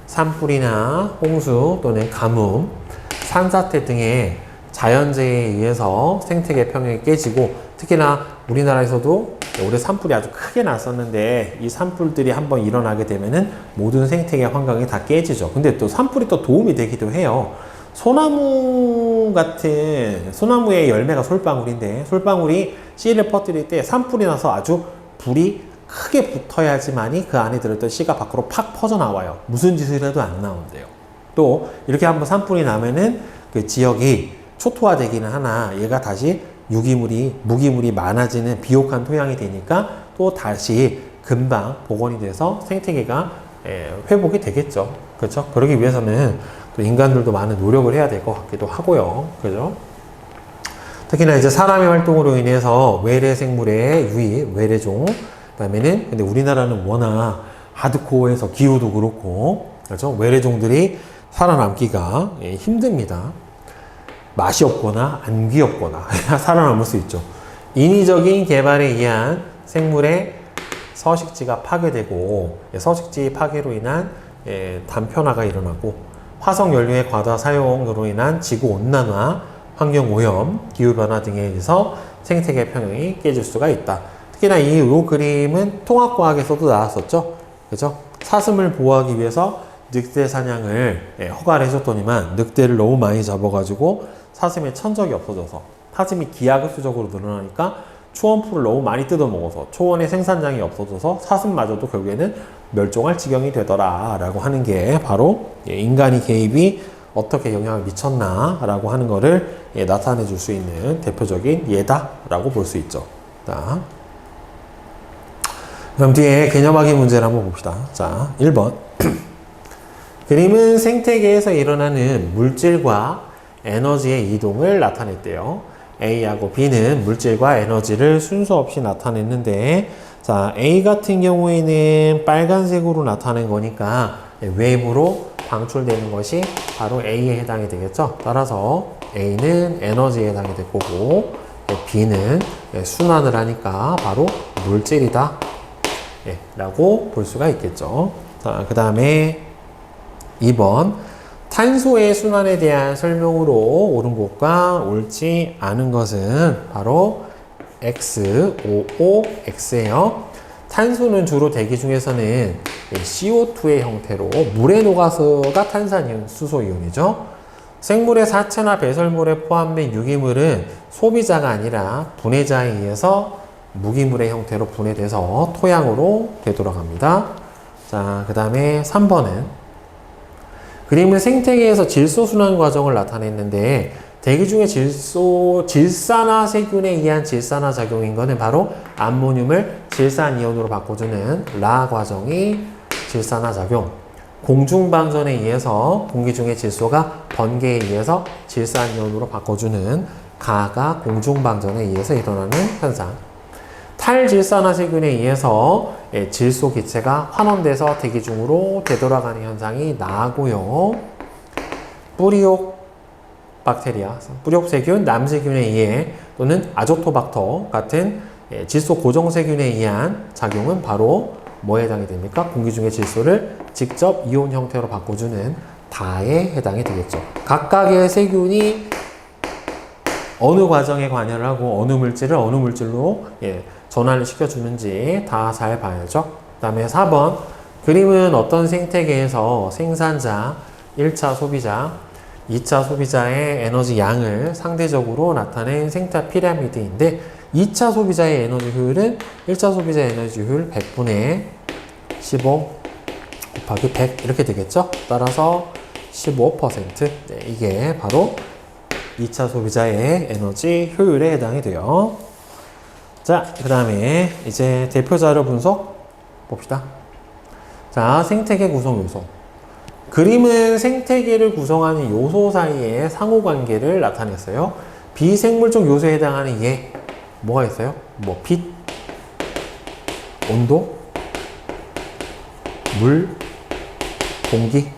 Speaker 1: 산불이나 홍수 또는 가뭄, 산사태 등의 자연재해에 의해서 생태계 평형이 깨지고, 특히나 우리나라에서도 올해 산불이 아주 크게 났었는데 이 산불들이 한번 일어나게 되면은 모든 생태계 환경이 다 깨지죠. 근데 또 산불이 또 도움이 되기도 해요. 소나무의 열매가 솔방울인데 솔방울이 씨를 퍼뜨릴 때 산불이 나서 아주 불이 크게 붙어야지만이 그 안에 들었던 씨가 밖으로 팍 퍼져나와요. 무슨 짓을 해도 안 나온대요. 또 이렇게 한번 산불이 나면은 그 지역이 초토화되기는 하나 얘가 다시 무기물이 많아지는 비옥한 토양이 되니까 또 다시 금방 복원이 돼서 생태계가 회복이 되겠죠. 그렇죠? 그러기 위해서는 또 인간들도 많은 노력을 해야 될 것 같기도 하고요. 그죠? 특히나 이제 사람의 활동으로 인해서 외래 생물의 유입, 외래종, 그다음에는 근데 우리나라는 워낙 하드코어해서 기후도 그렇고, 그렇죠? 외래종들이 살아남기가 힘듭니다. 맛이 없거나 안 귀엽거나 살아남을 수 있죠. 인위적인 개발에 의한 생물의 서식지가 파괴되고 서식지 파괴로 인한 단편화가 일어나고 화석 연료의 과다 사용으로 인한 지구 온난화, 환경 오염, 기후 변화 등에 의해서 생태계 평형이 깨질 수가 있다. 특히나 이 그림은 통합과학에서도 나왔었죠. 그죠? 사슴을 보호하기 위해서 늑대 사냥을 허가를 해줬더니만 늑대를 너무 많이 잡아가지고 사슴의 천적이 없어져서 사슴이 기하급수적으로 늘어나니까 초원풀을 너무 많이 뜯어먹어서 초원의 생산량이 없어져서 사슴마저도 결국에는 멸종할 지경이 되더라 라고 하는 게 바로 인간의 개입이 어떻게 영향을 미쳤나 라고 하는 거를 나타내 줄 수 있는 대표적인 예다 라고 볼 수 있죠. 자, 그럼 뒤에 개념학의 문제를 한번 봅시다. 자, 1번 그림은 생태계에서 일어나는 물질과 에너지의 이동을 나타냈대요. A하고 B는 물질과 에너지를 순서 없이 나타냈는데, 자, A 같은 경우에는 빨간색으로 나타낸 거니까 외부로 방출되는 것이 바로 A에 해당이 되겠죠. 따라서 A는 에너지에 해당이 될 거고, B는 순환을 하니까 바로 물질이다 라고 볼 수가 있겠죠. 자, 그 다음에 2번 탄소의 순환에 대한 설명으로 옳은 것과 옳지 않은 것은 바로 X, OO, X예요. 탄소는 주로 대기 중에서는 CO2의 형태로 물에 녹아서가 탄산이온, 수소이온이죠. 생물의 사체나 배설물에 포함된 유기물은 소비자가 아니라 분해자에 의해서 무기물의 형태로 분해돼서 토양으로 되돌아갑니다. 자, 그 다음에 3번은 그림은 생태계에서 질소 순환 과정을 나타냈는데 대기 중에 질산화세균에 의한 질산화 작용인 것은 바로 암모늄을 질산이온으로 바꿔주는 라 과정이 질산화 작용. 공중방전에 의해서 공기 중의 질소가 번개에 의해서 질산이온으로 바꿔주는 가가 공중방전에 의해서 일어나는 현상. 탈질산화세균에 의해서 질소 기체가 환원돼서 대기 중으로 되돌아가는 현상이 나고요. 뿌리옥 박테리아, 뿌리옥세균, 남세균에 의해 또는 아조토박터 같은 질소 고정세균에 의한 작용은 바로 뭐에 해당이 됩니까? 공기 중의 질소를 직접 이온 형태로 바꿔주는 다에 해당이 되겠죠. 각각의 세균이 어느 과정에 관여를 하고 어느 물질을 어느 물질로 전환을 시켜주는지 다 잘 봐야죠. 그 다음에 4번 그림은 어떤 생태계에서 생산자, 1차 소비자, 2차 소비자의 에너지 양을 상대적으로 나타낸 생태 피라미드인데 2차 소비자의 에너지 효율은 1차 소비자의 에너지 효율 100분의 15 곱하기 100 이렇게 되겠죠. 따라서 15% 이게 바로 2차 소비자의 에너지 효율에 해당이 돼요. 자, 그 다음에 이제 대표자료 분석 봅시다. 자, 생태계 구성 요소. 그림은 생태계를 구성하는 요소 사이의 상호관계를 나타냈어요. 비생물적 요소에 해당하는 얘 뭐가 있어요? 뭐 빛, 온도, 물, 공기,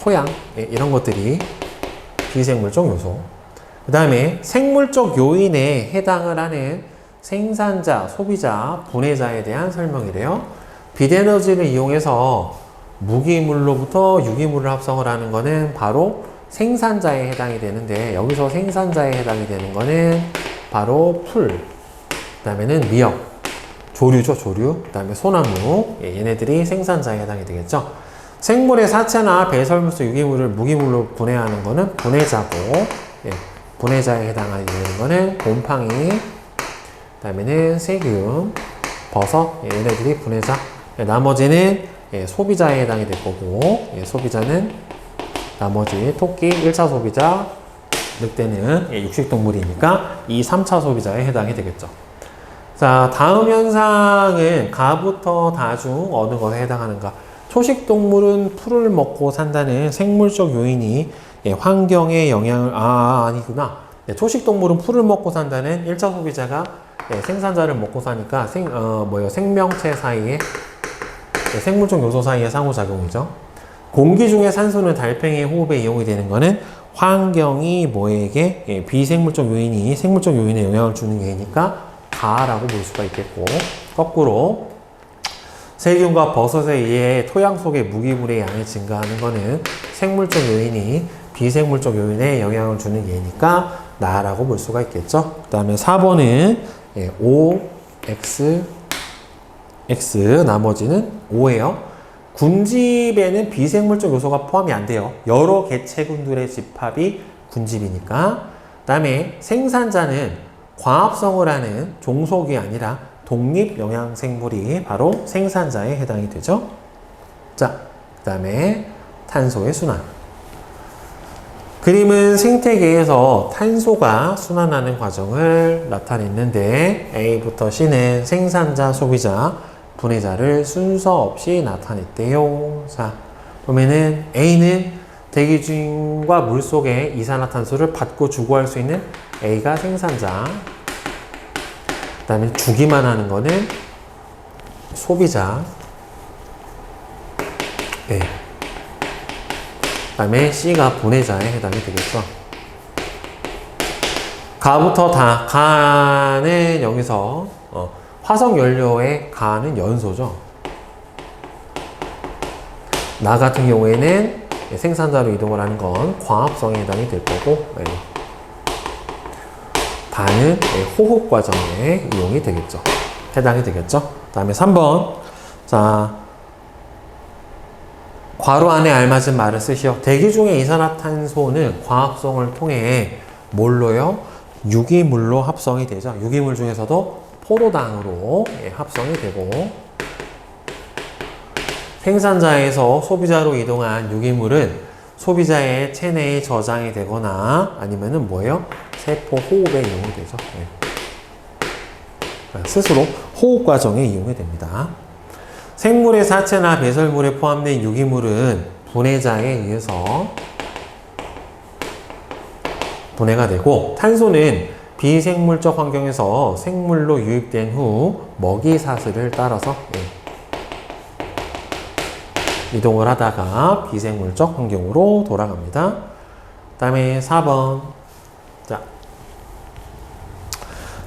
Speaker 1: 토양 이런 것들이 비생물적 요소. 그 다음에 생물적 요인에 해당을 하는 생산자, 소비자, 분해자에 대한 설명이래요. 빛에너지를 이용해서 무기물로부터 유기물을 합성을 하는 것은 바로 생산자에 해당이 되는데 여기서 생산자에 해당이 되는 것은 바로 풀, 그 다음에는 미역, 조류죠, 조류. 그 다음에 소나무, 예, 얘네들이 생산자에 해당이 되겠죠. 생물의 사체나 배설물소, 유기물을 무기물로 분해하는 거는 분해자고, 예, 분해자에 해당하는 거는 곰팡이, 그 다음에는 세균, 버섯, 예, 얘네들이 분해자. 예, 나머지는 예, 소비자에 해당이 될 거고, 예, 소비자는 나머지 토끼 1차 소비자, 늑대는 예, 육식동물이니까 이 3차 소비자에 해당이 되겠죠. 자, 다음 현상은 가부터 다 중 어느 것에 해당하는가? 초식동물은 풀을 먹고 산다는 생물적 요인이 예, 환경에 영향을 아니구나. 네, 초식동물은 풀을 먹고 산다는 1차 소비자가 예, 생산자를 먹고 사니까 생명체 사이에 예, 생물적 요소 사이의 상호작용이죠. 공기 중에 산소는 달팽이의 호흡에 이용이 되는 거는 환경이 뭐에게 예, 비생물적 요인이 생물적 요인에 영향을 주는 예니까 가라고 볼 수가 있겠고, 거꾸로 세균과 버섯에 의해 토양 속의 무기물의 양이 증가하는 것은 생물적 요인이 비생물적 요인에 영향을 주는 예니까 나라고 볼 수가 있겠죠. 그 다음에 4번은 예, O, X, X, 나머지는 O예요. 군집에는 비생물적 요소가 포함이 안 돼요. 여러 개체군들의 집합이 군집이니까. 그 다음에 생산자는 과합성을 하는 종속이 아니라 독립영양생물이 바로 생산자에 해당이 되죠. 자, 그 다음에 탄소의 순환. 그림은 생태계에서 탄소가 순환하는 과정을 나타냈는데 A부터 C는 생산자, 소비자, 분해자를 순서 없이 나타냈대요. 자, 보면은 A는 대기 중과 물 속에 이산화탄소를 받고 주고할 수 있는 A가 생산자, 그 다음에 주기만 하는 거는 소비자, A, 그 다음에 C가 분해자에 해당이 되겠죠. 가부터 다, 가는 여기서 화석연료의 가는 연소죠. 나 같은 경우에는 생산자로 이동을 하는 건 광합성에 해당이 될 거고, 다는 호흡 과정에 이용이 되겠죠. 해당이 되겠죠. 그 다음에 3번. 자, 괄호 안에 알맞은 말을 쓰시오. 대기 중의 이산화탄소는 광합성을 통해 뭘로요? 유기물로 합성이 되죠. 유기물 중에서도 포도당으로 합성이 되고, 생산자에서 소비자로 이동한 유기물은 소비자의 체내에 저장이 되거나 아니면은 뭐예요? 세포 호흡에 이용이 되죠. 네. 스스로 호흡 과정에 이용이 됩니다. 생물의 사체나 배설물에 포함된 유기물은 분해자에 의해서 분해가 되고, 탄소는 비생물적 환경에서 생물로 유입된 후 먹이 사슬을 따라서 이동을 하다가 비생물적 환경으로 돌아갑니다. 그 다음에 4번.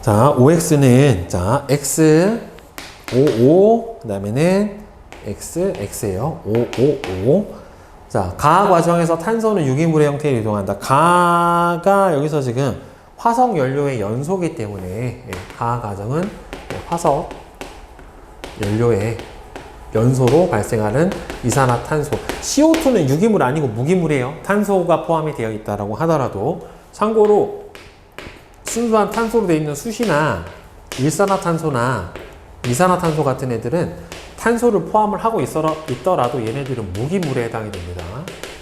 Speaker 1: 자, OX는, 자, X, OO, 그 다음에는 X, X예요. OOO. 자, 가 과정에서 탄소는 유기물의 형태로 이동한다. 가가 여기서 지금 화석 연료의 연소이기 때문에, 가 과정은 화석 연료의 연소로 발생하는 이산화탄소. CO2는 유기물 아니고 무기물이에요. 탄소가 포함이 되어 있다라고 하더라도, 참고로 순수한 탄소로 되어 있는 수시나 일산화탄소나 이산화탄소 같은 애들은 탄소를 포함을 하고 있더라도 얘네들은 무기물에 해당이 됩니다.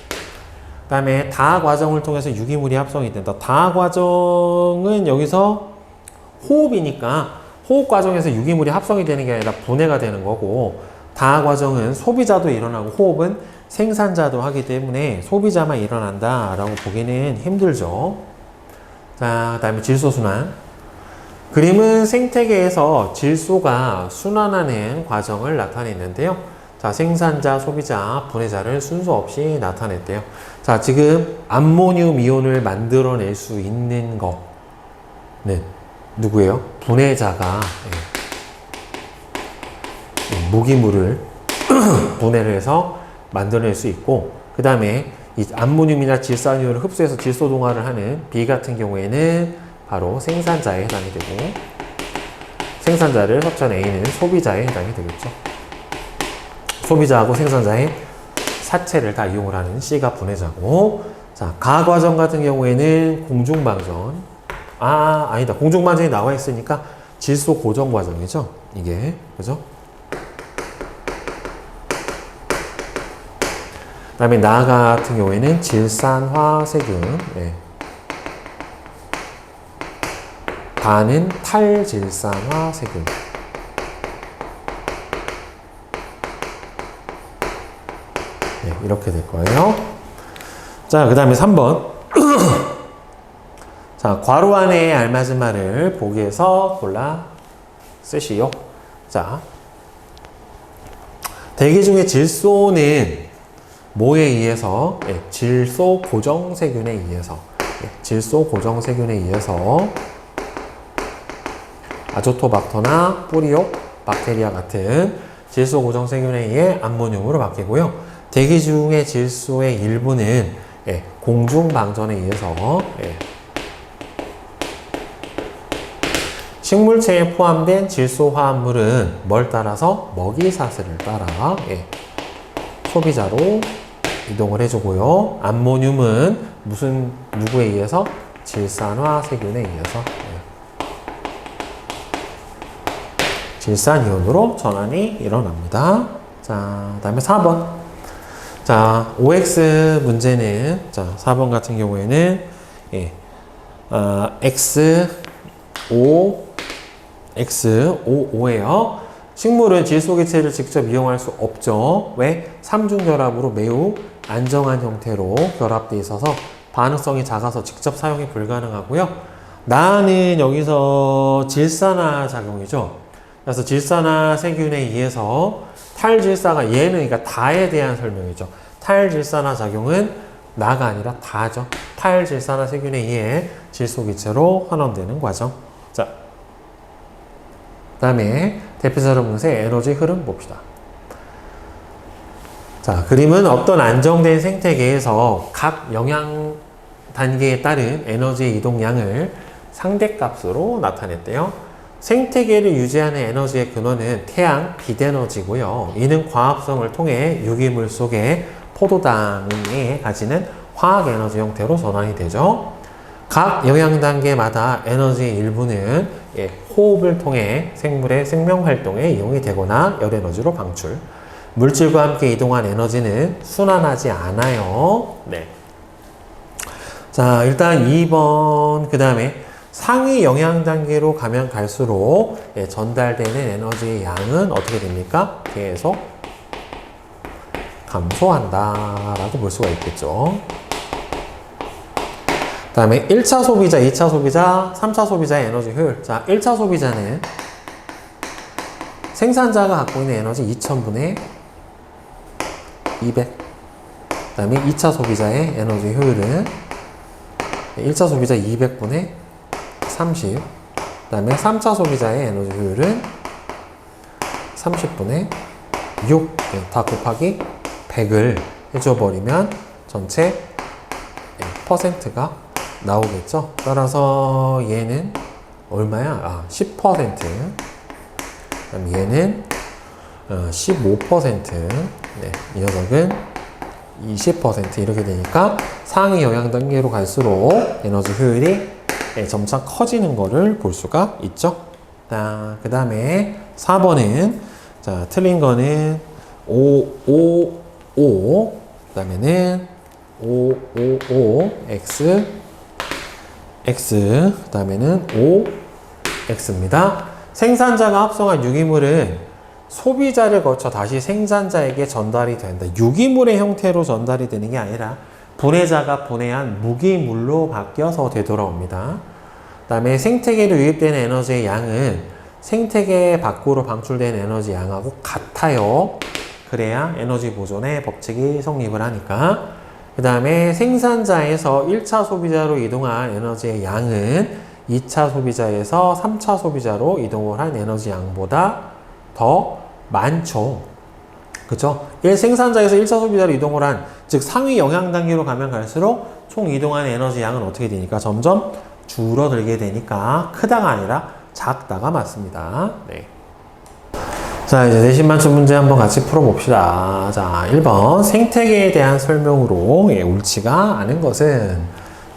Speaker 1: 그 다음에 다 과정을 통해서 유기물이 합성이 된다. 다 과정은 여기서 호흡이니까 호흡 과정에서 유기물이 합성이 되는 게 아니라 분해가 되는 거고, 다 과정은 소비자도 일어나고 호흡은 생산자도 하기 때문에 소비자만 일어난다라고 보기는 힘들죠. 자, 그 다음에 질소순환. 그림은 생태계에서 질소가 순환하는 과정을 나타내는데요. 자, 생산자, 소비자, 분해자를 순서 없이 나타냈대요. 자, 지금 암모늄 이온을 만들어낼 수 있는 거는 누구예요? 분해자가 무기물을 분해를 해서 만들어낼 수 있고, 그 다음에 이 암모늄이나 질산이온을 흡수해서 질소 동화를 하는 B 같은 경우에는 바로 생산자에 해당이 되고, 생산자를 합친 A는 소비자에 해당이 되겠죠. 소비자하고 생산자의 사체를 다 이용을 하는 C가 분해자고, 자, 가 과정 같은 경우에는 공중방전. 아니다. 공중방전이 나와 있으니까 질소 고정 과정이죠. 이게. 그죠? 그 다음에 나 같은 경우에는 질산화세균. 네. 가는 탈질산화세균. 네, 이렇게 될 거예요. 자, 그 다음에 3번. 자, 괄호 안에 알맞은 말을 보기에서 골라 쓰시오. 자, 대기 중에 질소는 뭐에 의해서? 네, 질소 고정세균에 의해서. 네, 질소 고정세균에 의해서 아조토박터나 뿌리옥 박테리아 같은 질소 고정세균에 의해 암모늄으로 바뀌고요. 대기 중의 질소의 일부는 예, 공중방전에 의해서 예, 식물체에 포함된 질소 화합물은 뭘 따라서? 먹이사슬을 따라 예, 소비자로 이동을 해주고요. 암모늄은 누구에 의해서? 질산화세균에 의해서 예, 질산이온으로 전환이 일어납니다. 자, 그 다음에 4번. 자, OX 문제는, 자, 4번 같은 경우에는, 예, X5O예요. 식물은 질소기체를 직접 이용할 수 없죠. 왜? 삼중결합으로 매우 안정한 형태로 결합되어 있어서 반응성이 작아서 직접 사용이 불가능하고요. 나는 여기서 질산화 작용이죠. 그래서 질산화 세균에 의해서 탈질사가 얘는 그러니까 다에 대한 설명이죠. 탈질산화 작용은 나가 아니라 다죠. 탈질산화 세균에 의해 질소기체로 환원되는 과정. 자, 그다음에 대표자료 분석의 에너지 흐름 봅시다. 자, 그림은 어떤 안정된 생태계에서 각 영양 단계에 따른 에너지의 이동량을 상대값으로 나타냈대요. 생태계를 유지하는 에너지의 근원은 태양, 빛에너지고요. 이는 과합성을 통해 유기물 속의 포도당이 가지는 화학에너지 형태로 전환이 되죠. 각 영양단계마다 에너지의 일부는 호흡을 통해 생물의 생명활동에 이용이 되거나 열에너지로 방출. 물질과 함께 이동한 에너지는 순환하지 않아요. 네. 자, 일단 2번, 그 다음에 상위 영양 단계로 가면 갈수록 전달되는 에너지의 양은 어떻게 됩니까? 계속 감소한다라고 볼 수가 있겠죠. 그 다음에 1차 소비자, 2차 소비자, 3차 소비자의 에너지 효율. 자, 1차 소비자는 생산자가 갖고 있는 에너지 2000분의 200. 그 다음에 2차 소비자의 에너지 효율은 1차 소비자 200분의 30. 그 다음에 3차 소비자의 에너지 효율은 30분의 6. 다 곱하기 100을 해줘버리면 전체 퍼센트가 나오겠죠. 따라서 얘는 얼마야? 10%. 그럼 얘는 15%. 네, 이 녀석은 20% 이렇게 되니까 상위 영양 단계로 갈수록 에너지 효율이 점차 커지는 거를 볼 수가 있죠. 자, 그 다음에 4번은 자, 틀린 거는 5, 그 다음에는 5, X, 그 다음에는 5, X입니다. 생산자가 합성한 유기물은 소비자를 거쳐 다시 생산자에게 전달이 된다. 유기물의 형태로 전달이 되는 게 아니라 분해자가 분해한 무기물로 바뀌어서 되돌아옵니다. 그 다음에 생태계로 유입되는 에너지의 양은 생태계 밖으로 방출되는 에너지 양하고 같아요. 그래야 에너지 보존의 법칙이 성립을 하니까. 그 다음에 생산자에서 1차 소비자로 이동한 에너지의 양은 2차 소비자에서 3차 소비자로 이동을 한 에너지 양보다 더 많죠. 그쵸? 생산자에서 1차 소비자로 이동을 한, 즉 상위 영양 단계로 가면 갈수록 총 이동한 에너지 양은 어떻게 되니까 점점 줄어들게 되니까 크다가 아니라 작다가 맞습니다. 네. 자, 이제 내신 맞춤 문제 한번 같이 풀어봅시다. 자, 1번. 생태계에 대한 설명으로 옳지가 않은 것은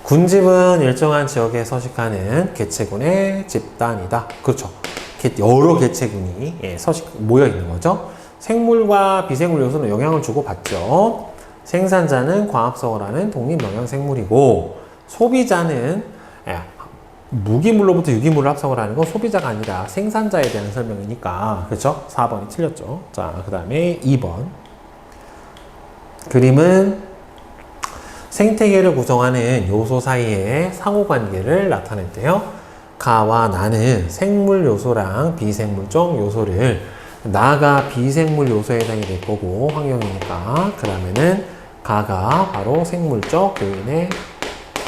Speaker 1: 군집은 일정한 지역에 서식하는 개체군의 집단이다. 그렇죠. 여러 개체군이 모여 있는 거죠. 생물과 비생물 요소는 영향을 주고 받죠. 생산자는 과합성을 하는 독립영양생물이고 소비자는 무기물로부터 유기물을 합성을 하는 건 소비자가 아니라 생산자에 대한 설명이니까 그렇죠? 4번이 틀렸죠. 자, 그 다음에 2번 그림은 생태계를 구성하는 요소 사이의 상호관계를 나타냈대요. 가와 나는 생물 요소랑 비생물적 요소를 나가 비생물 요소에 해당이 될 거고 환경이니까 그 다음에는 가가 바로 생물적 요인에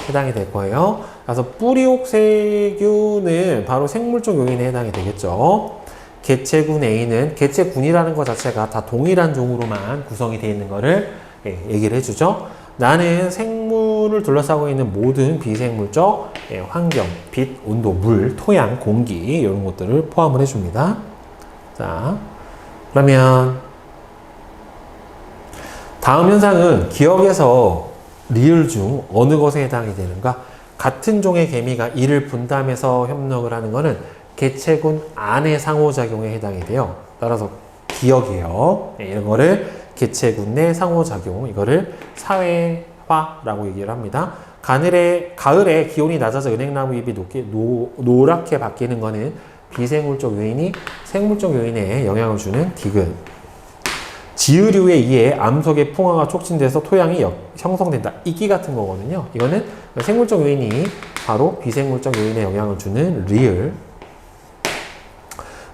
Speaker 1: 해당이 될 거예요. 그래서 뿌리옥세균은 바로 생물적 요인에 해당이 되겠죠. 개체군 A는 개체군이라는 것 자체가 다 동일한 종으로만 구성이 되어 있는 거를 얘기를 해주죠. 나는 생물을 둘러싸고 있는 모든 비생물적 환경, 빛, 온도, 물, 토양, 공기 이런 것들을 포함을 해줍니다. 자, 그러면 다음 현상은 기억에서 리을 중 어느 것에 해당이 되는가? 같은 종의 개미가 이를 분담해서 협력을 하는 것은 개체군 안의 상호작용에 해당이 돼요. 따라서 기억이에요. 이런 거를 개체군 내 상호작용, 이거를 사회화라고 얘기를 합니다. 가을에 기온이 낮아져 은행나무 잎이 노랗게 바뀌는 거는 비생물적 요인이 생물적 요인에 영향을 주는 디귿. 지으류에 의해 암 속의 풍화가 촉진돼서 토양이 형성된다. 이끼 같은 거거든요. 이거는 생물적 요인이 바로 비생물적 요인에 영향을 주는 리을.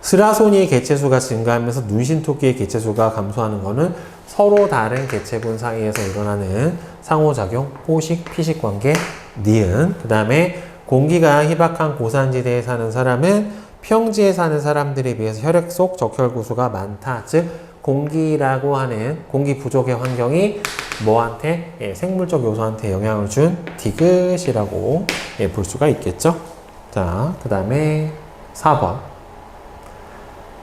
Speaker 1: 스라소니의 개체수가 증가하면서 눈신토끼의 개체수가 감소하는 것은 서로 다른 개체군 사이에서 일어나는 상호작용, 포식, 피식 관계, 니은. 그 다음에 공기가 희박한 고산지대에 사는 사람은 평지에 사는 사람들에 비해서 혈액 속 적혈구수가 많다. 즉 공기라고 하는 공기 부족의 환경이 뭐한테? 생물적 요소한테 영향을 준 디귿이라고 볼 수가 있겠죠. 자, 그 다음에 4번.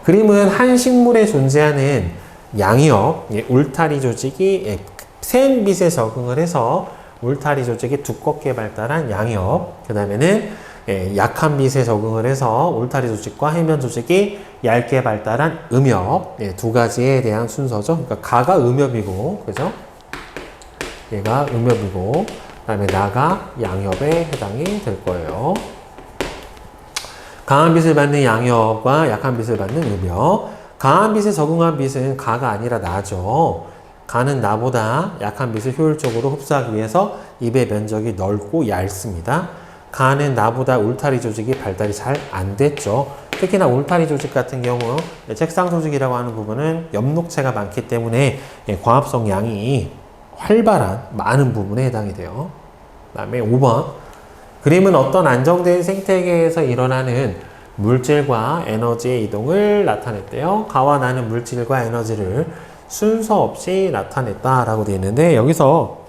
Speaker 1: 그림은 한 식물에 존재하는 양이역, 울타리 조직이 센 빛에 적응을 해서 울타리 조직이 두껍게 발달한 양이역, 그 다음에는 약한 빛에 적응을 해서 울타리 조직과 해면 조직이 얇게 발달한 음엽, 두 가지에 대한 순서죠. 그러니까 가가 음엽이고, 그죠? 얘가 음엽이고, 그 다음에 나가 양엽에 해당이 될 거예요. 강한 빛을 받는 양엽과 약한 빛을 받는 음엽. 강한 빛에 적응한 빛은 가가 아니라 나죠. 가는 나보다 약한 빛을 효율적으로 흡수하기 위해서 잎의 면적이 넓고 얇습니다. 가는 나보다 울타리 조직이 발달이 잘 안 됐죠. 특히나 울타리 조직 같은 경우 책상 조직이라고 하는 부분은 엽록체가 많기 때문에 광합성 양이 활발한 많은 부분에 해당이 돼요. 그 다음에 5번. 그림은 어떤 안정된 생태계에서 일어나는 물질과 에너지의 이동을 나타냈대요. 가와 나는 물질과 에너지를 순서 없이 나타냈다라고 되어 있는데 여기서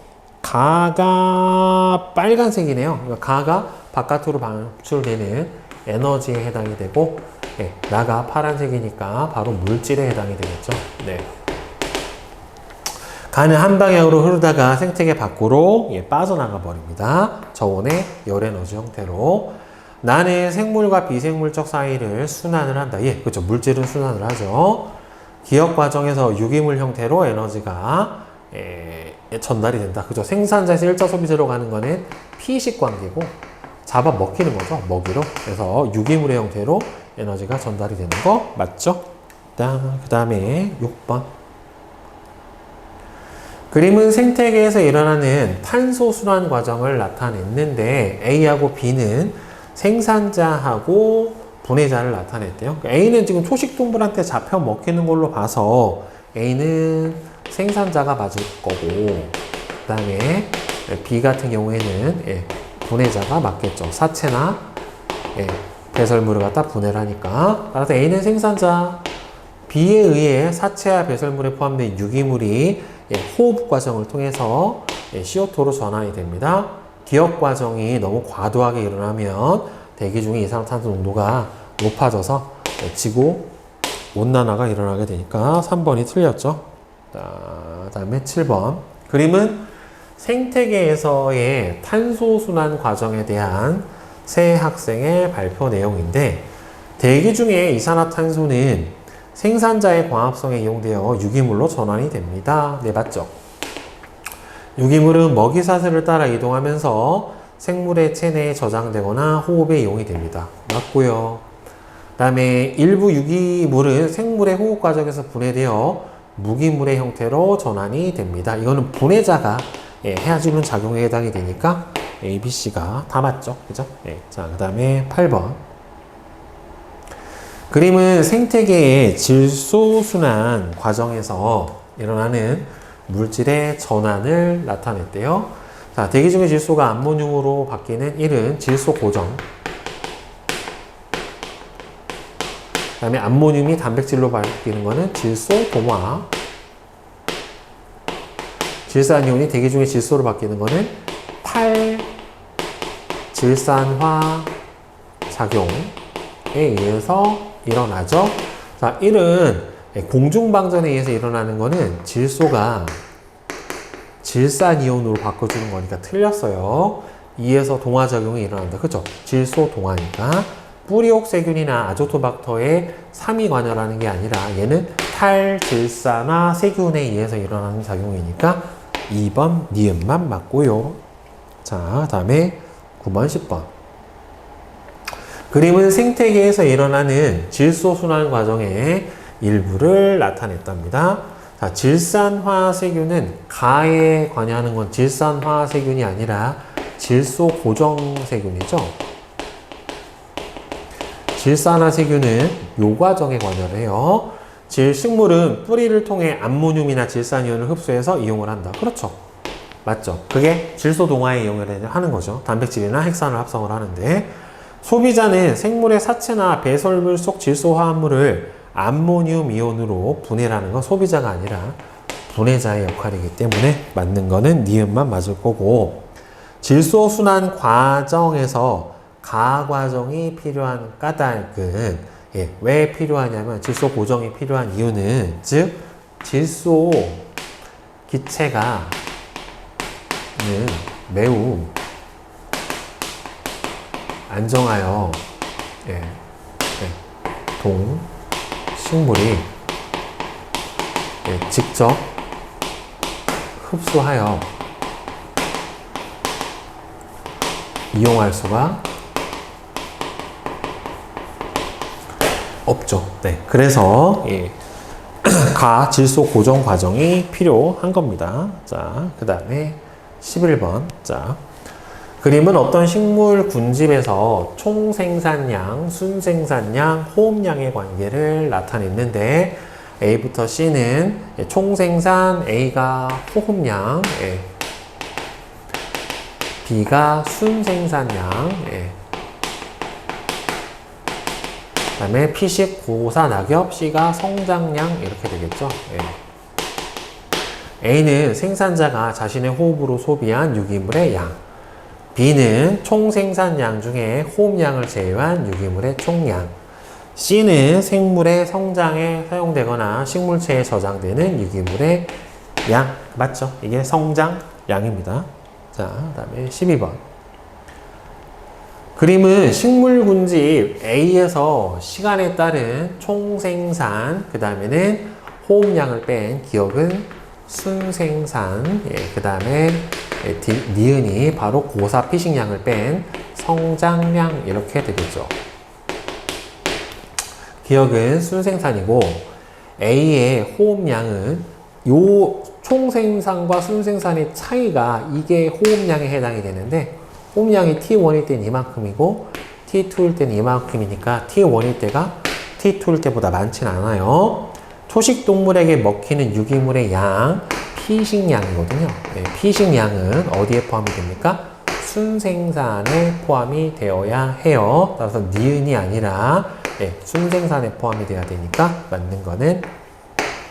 Speaker 1: 가가 빨간색이네요. 그러니까 가가 바깥으로 방출되는 에너지에 해당이 되고 나가 파란색이니까 바로 물질에 해당이 되겠죠. 네. 가는 한 방향으로 흐르다가 생태계 밖으로 빠져나가 버립니다. 저온의 열에너지 형태로. 나는 생물과 비생물적 사이를 순환을 한다. 그렇죠. 물질은 순환을 하죠. 기억 과정에서 유기물 형태로 에너지가 전달이 된다. 그죠. 생산자에서 1차 소비자로 가는 거는 피식 관계고 잡아 먹히는 거죠. 먹이로. 그래서 유기물의 형태로 에너지가 전달이 되는 거 맞죠? 그 다음에 6번. 그림은 생태계에서 일어나는 탄소 순환 과정을 나타냈는데 A하고 B는 생산자하고 분해자를 나타냈대요. A는 지금 초식동물한테 잡혀 먹히는 걸로 봐서 A는 생산자가 맞을 거고 그 다음에 B 같은 경우에는 분해자가 맞겠죠. 사체나 배설물을 갖다 분해를 하니까. 따라서 A는 생산자, B에 의해 사체와 배설물에 포함된 유기물이 호흡 과정을 통해서 CO2로 전환이 됩니다. 기억 과정이 너무 과도하게 일어나면 대기 중에 이산화탄소 농도가 높아져서 지구 온난화가 일어나게 되니까 3번이 틀렸죠. 그 다음에 7번. 그림은 생태계에서의 탄소 순환 과정에 대한 새 학생의 발표 내용인데, 대기 중에 이산화탄소는 생산자의 광합성에 이용되어 유기물로 전환이 됩니다. 네, 맞죠? 유기물은 먹이 사슬을 따라 이동하면서 생물의 체내에 저장되거나 호흡에 이용이 됩니다. 맞고요. 그 다음에 일부 유기물은 생물의 호흡 과정에서 분해되어 무기물의 형태로 전환이 됩니다. 이거는 분해자가 해주는 작용에 해당이 되니까 A, B, C가 다 맞죠? 그죠? 자, 그 다음에 8번. 그림은 생태계의 질소순환 과정에서 일어나는 물질의 전환을 나타냈대요. 자, 대기 중의 질소가 암모늄으로 바뀌는 일은 질소 고정. 그 다음에 암모늄이 단백질로 바뀌는 거는 질소 동화. 질산이온이 대기 중의 질소로 바뀌는 거는 탈질산화 작용에 의해서 일어나죠. 자, 일은 공중방전에 의해서 일어나는 거는 질소가 질산이온으로 바꿔주는 거니까 틀렸어요. 이에서 동화작용이 일어난다. 그죠? 질소 동화니까. 뿌리옥세균이나 아조토박터의 3위 관여라는 게 아니라 얘는 탈질산화 세균에 의해서 일어나는 작용이니까 2번 니은만 맞고요. 자, 다음에 9번, 10번. 그림은 생태계에서 일어나는 질소 순환 과정의 일부를 나타냈답니다. 자, 질산화세균은 가에 관여하는 건 질산화세균이 아니라 질소 고정세균이죠. 질산화세균은 요 과정에 관여를 해요. 식물은 뿌리를 통해 암모늄이나 질산이온을 흡수해서 이용을 한다. 그렇죠. 맞죠. 그게 질소 동화에 이용을 하는 거죠. 단백질이나 핵산을 합성을 하는데, 소비자는 생물의 사체나 배설물 속 질소 화합물을 암모늄 이온으로 분해하는 건 소비자가 아니라 분해자의 역할이기 때문에 맞는 거는 니은만 맞을 거고, 질소 순환 과정에서 가 과정이 필요한 까닭은 왜 필요하냐면, 질소 고정이 필요한 이유는 즉 질소 기체가 매우 안정하여 식물이 직접 흡수하여 이용할 수가 없죠. 그래서 가 질소 고정 과정이 필요한 겁니다. 자, 그 다음에 11번. 자, 그림은 어떤 식물 군집에서 총생산량, 순생산량, 호흡량의 관계를 나타냈는데, A부터 C는 총생산, A가 호흡량, B가 순생산량, 그 다음에 피식 고사낙엽, C가 성장량, 이렇게 되겠죠. A는 생산자가 자신의 호흡으로 소비한 유기물의 양, B는 총생산량 중에 호흡량을 제외한 유기물의 총량, C는 생물의 성장에 사용되거나 식물체에 저장되는 유기물의 양. 맞죠? 이게 성장량입니다. 자, 그 다음에 12번. 그림은 식물 군집 A에서 시간에 따른 총생산, 그 다음에는 호흡량을 뺀 기억은 순생산, 그 다음에 니은이 바로 고사 피식량을 뺀 성장량, 이렇게 되겠죠. 기억은 순생산이고, A의 호흡량은 요 총생산과 순생산의 차이가 이게 호흡량에 해당이 되는데, 호흡량이 T1일 때는 이만큼이고 T2일 때는 이만큼이니까 T1일 때가 T2일 때보다 많지는 않아요. 초식동물에게 먹히는 유기물의 양, 피식량이거든요. 피식량은 어디에 포함이 됩니까? 순생산에 포함이 되어야 해요. 따라서 니은이 아니라 순생산에 포함이 되어야 되니까 맞는 거는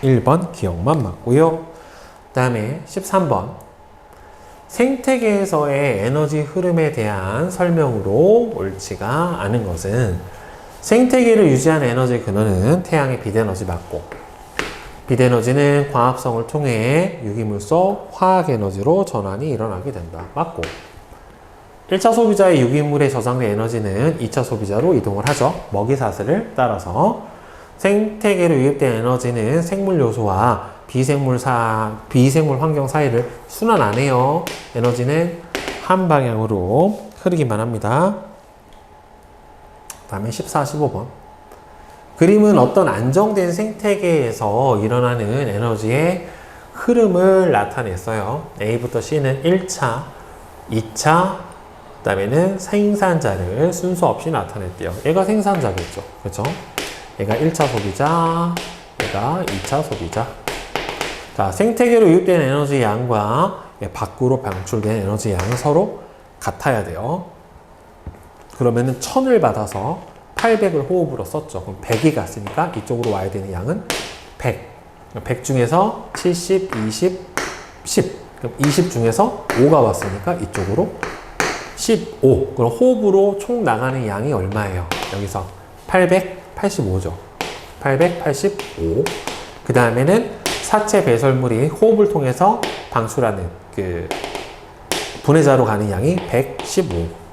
Speaker 1: 1번 기억만 맞고요. 그 다음에 13번. 생태계에서의 에너지 흐름에 대한 설명으로 옳지가 않은 것은, 생태계를 유지하는 에너지의 근원은 태양의 빛에너지 맞고, 빛에너지는 광합성을 통해 유기물 속 화학에너지로 전환이 일어나게 된다. 맞고, 1차 소비자의 유기물에 저장된 에너지는 2차 소비자로 이동을 하죠. 먹이사슬을 따라서. 생태계로 유입된 에너지는 생물 요소와 비생물 환경 사이를 순환 안 해요. 에너지는 한 방향으로 흐르기만 합니다. 다음에 14, 15번. 그림은 어떤 안정된 생태계에서 일어나는 에너지의 흐름을 나타냈어요. A부터 C는 1차, 2차, 그 다음에는 생산자를 순서 없이 나타냈대요. 얘가 생산자겠죠. 그렇죠? 얘가 1차 소비자, 얘가 2차 소비자. 자, 생태계로 유입된 에너지 양과 밖으로 방출된 에너지 양은 서로 같아야 돼요. 그러면은 1000을 받아서 800을 호흡으로 썼죠. 그럼 100이 갔으니까 이쪽으로 와야 되는 양은 100. 100 중에서 70, 20, 10. 그럼 20 중에서 5가 왔으니까 이쪽으로 15. 그럼 호흡으로 총 나가는 양이 얼마예요? 여기서 885죠. 885. 그 다음에는 사체 배설물이 호흡을 통해서 방출하는 분해자로 가는 양이 115.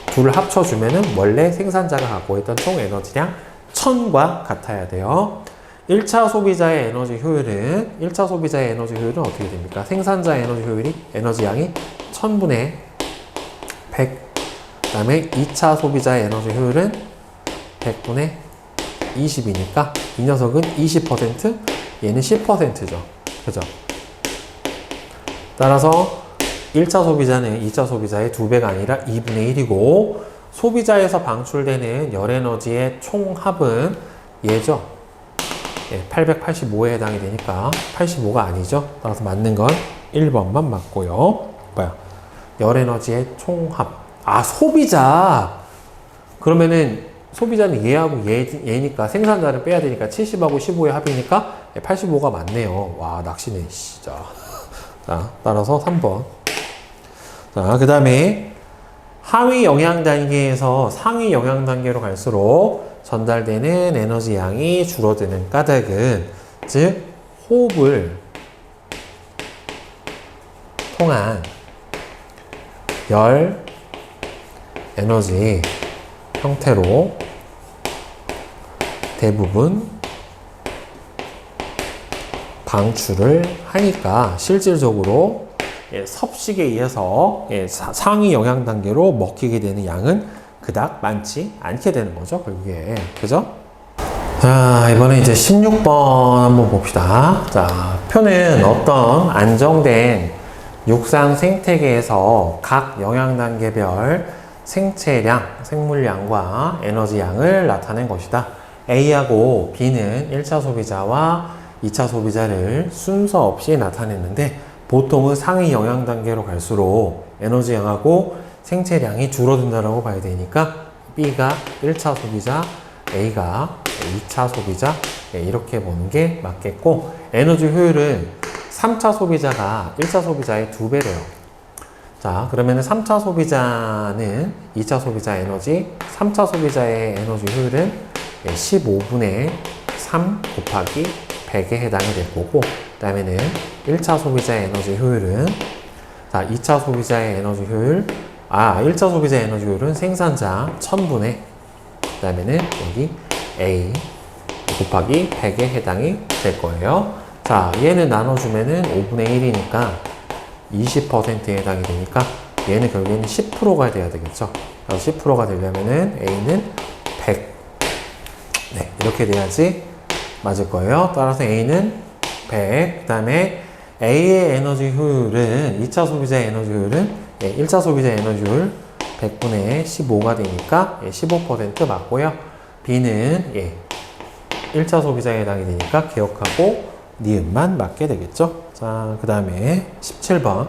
Speaker 1: 둘을 합쳐주면은 원래 생산자가 갖고 있던 총 에너지량 1000과 같아야 돼요. 1차 소비자의 에너지 효율은 어떻게 됩니까? 생산자의 에너지 효율이 에너지 양이 1000분의 100. 그 다음에 2차 소비자의 에너지 효율은 100분의 20이니까 이 녀석은 20%, 얘는 10%죠. 그죠? 따라서 1차 소비자는 2차 소비자의 2배가 아니라 2분의 1이고, 소비자에서 방출되는 열에너지의 총합은 얘죠. 885에 해당이 되니까 85가 아니죠. 따라서 맞는 건 1번만 맞고요. 열에너지의 총합. 아, 소비자. 그러면은 소비자는 얘하고 얘니까 생산자를 빼야 되니까 70하고 15의 합이니까 85가 맞네요. 와, 낚시네, 진짜. 자, 따라서 3번. 자, 그 다음에 하위 영양 단계에서 상위 영양 단계로 갈수록 전달되는 에너지 양이 줄어드는 까닭은, 즉 호흡을 통한 열 에너지 형태로 대부분 방출을 하니까 실질적으로 섭식에 의해서 상위 영양 단계로 먹히게 되는 양은 그닥 많지 않게 되는 거죠, 결국에. 그죠? 자, 이번에 이제 16번 한번 봅시다. 자, 표는 어떤 안정된 육상 생태계에서 각 영양 단계별 생체량, 생물량과 에너지 양을 나타낸 것이다. A하고 B는 1차 소비자와 2차 소비자를 순서 없이 나타냈는데, 보통은 상위 영양 단계로 갈수록 에너지 양하고 생체량이 줄어든다라고 봐야 되니까 B가 1차 소비자, A가 2차 소비자, 이렇게 보는 게 맞겠고, 에너지 효율은 3차 소비자가 1차 소비자의 2배래요. 자, 그러면 3차 소비자는 2차 소비자 에너지, 3차 소비자의 에너지 효율은 15분의 3 곱하기 100에 해당이 될 거고, 그 다음에는 1차 소비자의 에너지 효율은, 자, 2차 소비자의 에너지 효율, 1차 소비자의 에너지 효율은 생산자 1000분의, 그 다음에는 여기 A 곱하기 100에 해당이 될 거예요. 자, 얘는 나눠주면은 5분의 1이니까 20%에 해당이 되니까 얘는 결국에는 10%가 돼야 되겠죠. 그래서 10%가 되려면은 A는 100. 네, 이렇게 돼야지 맞을 거예요. 따라서 A는 100. 그 다음에 A의 에너지 효율은, 2차 소비자의 에너지 효율은 1차 소비자의 에너지 효율 100분의 15가 되니까 15% 맞고요. B는 1차 소비자에 해당이 되니까 기억하고 니은만 맞게 되겠죠. 자, 그 다음에 17번.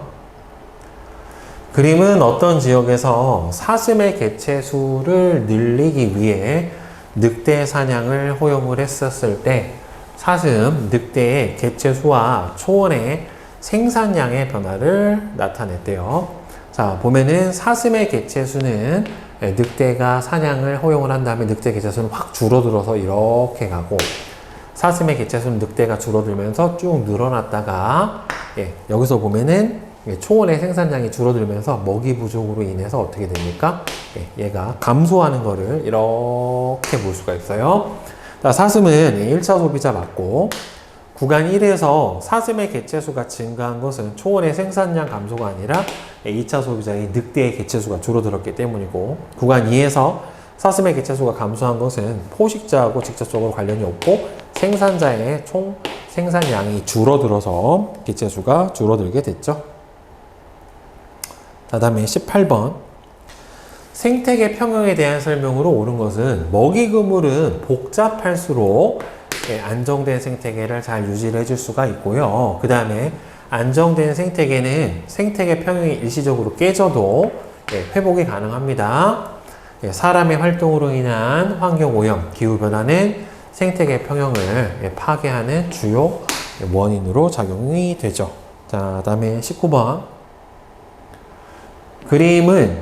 Speaker 1: 그림은 어떤 지역에서 사슴의 개체수를 늘리기 위해 늑대 사냥을 허용을 했었을 때 사슴, 늑대의 개체수와 초원의 생산량의 변화를 나타냈대요. 자, 보면은 사슴의 개체수는 늑대가 사냥을 허용을 한 다음에 늑대 개체수는 확 줄어들어서 이렇게 가고, 사슴의 개체수는 늑대가 줄어들면서 쭉 늘어났다가, 여기서 보면은 초원의 생산량이 줄어들면서 먹이 부족으로 인해서 어떻게 됩니까? 얘가 감소하는 거를 이렇게 볼 수가 있어요. 자, 사슴은 1차 소비자 맞고, 구간 1에서 사슴의 개체수가 증가한 것은 초원의 생산량 감소가 아니라 2차 소비자의 늑대의 개체수가 줄어들었기 때문이고, 구간 2에서 사슴의 개체수가 감소한 것은 포식자하고 직접적으로 관련이 없고 생산자의 총 생산량이 줄어들어서 개체수가 줄어들게 됐죠. 그 다음에 18번. 생태계 평형에 대한 설명으로 옳은 것은 먹이 그물은 복잡할수록 안정된 생태계를 잘 유지를 해줄 수가 있고요. 그 다음에 안정된 생태계는 생태계 평형이 일시적으로 깨져도 회복이 가능합니다. 사람의 활동으로 인한 환경오염, 기후변화는 생태계 평형을 파괴하는 주요 원인으로 작용이 되죠. 자, 다음에 19번. 그림은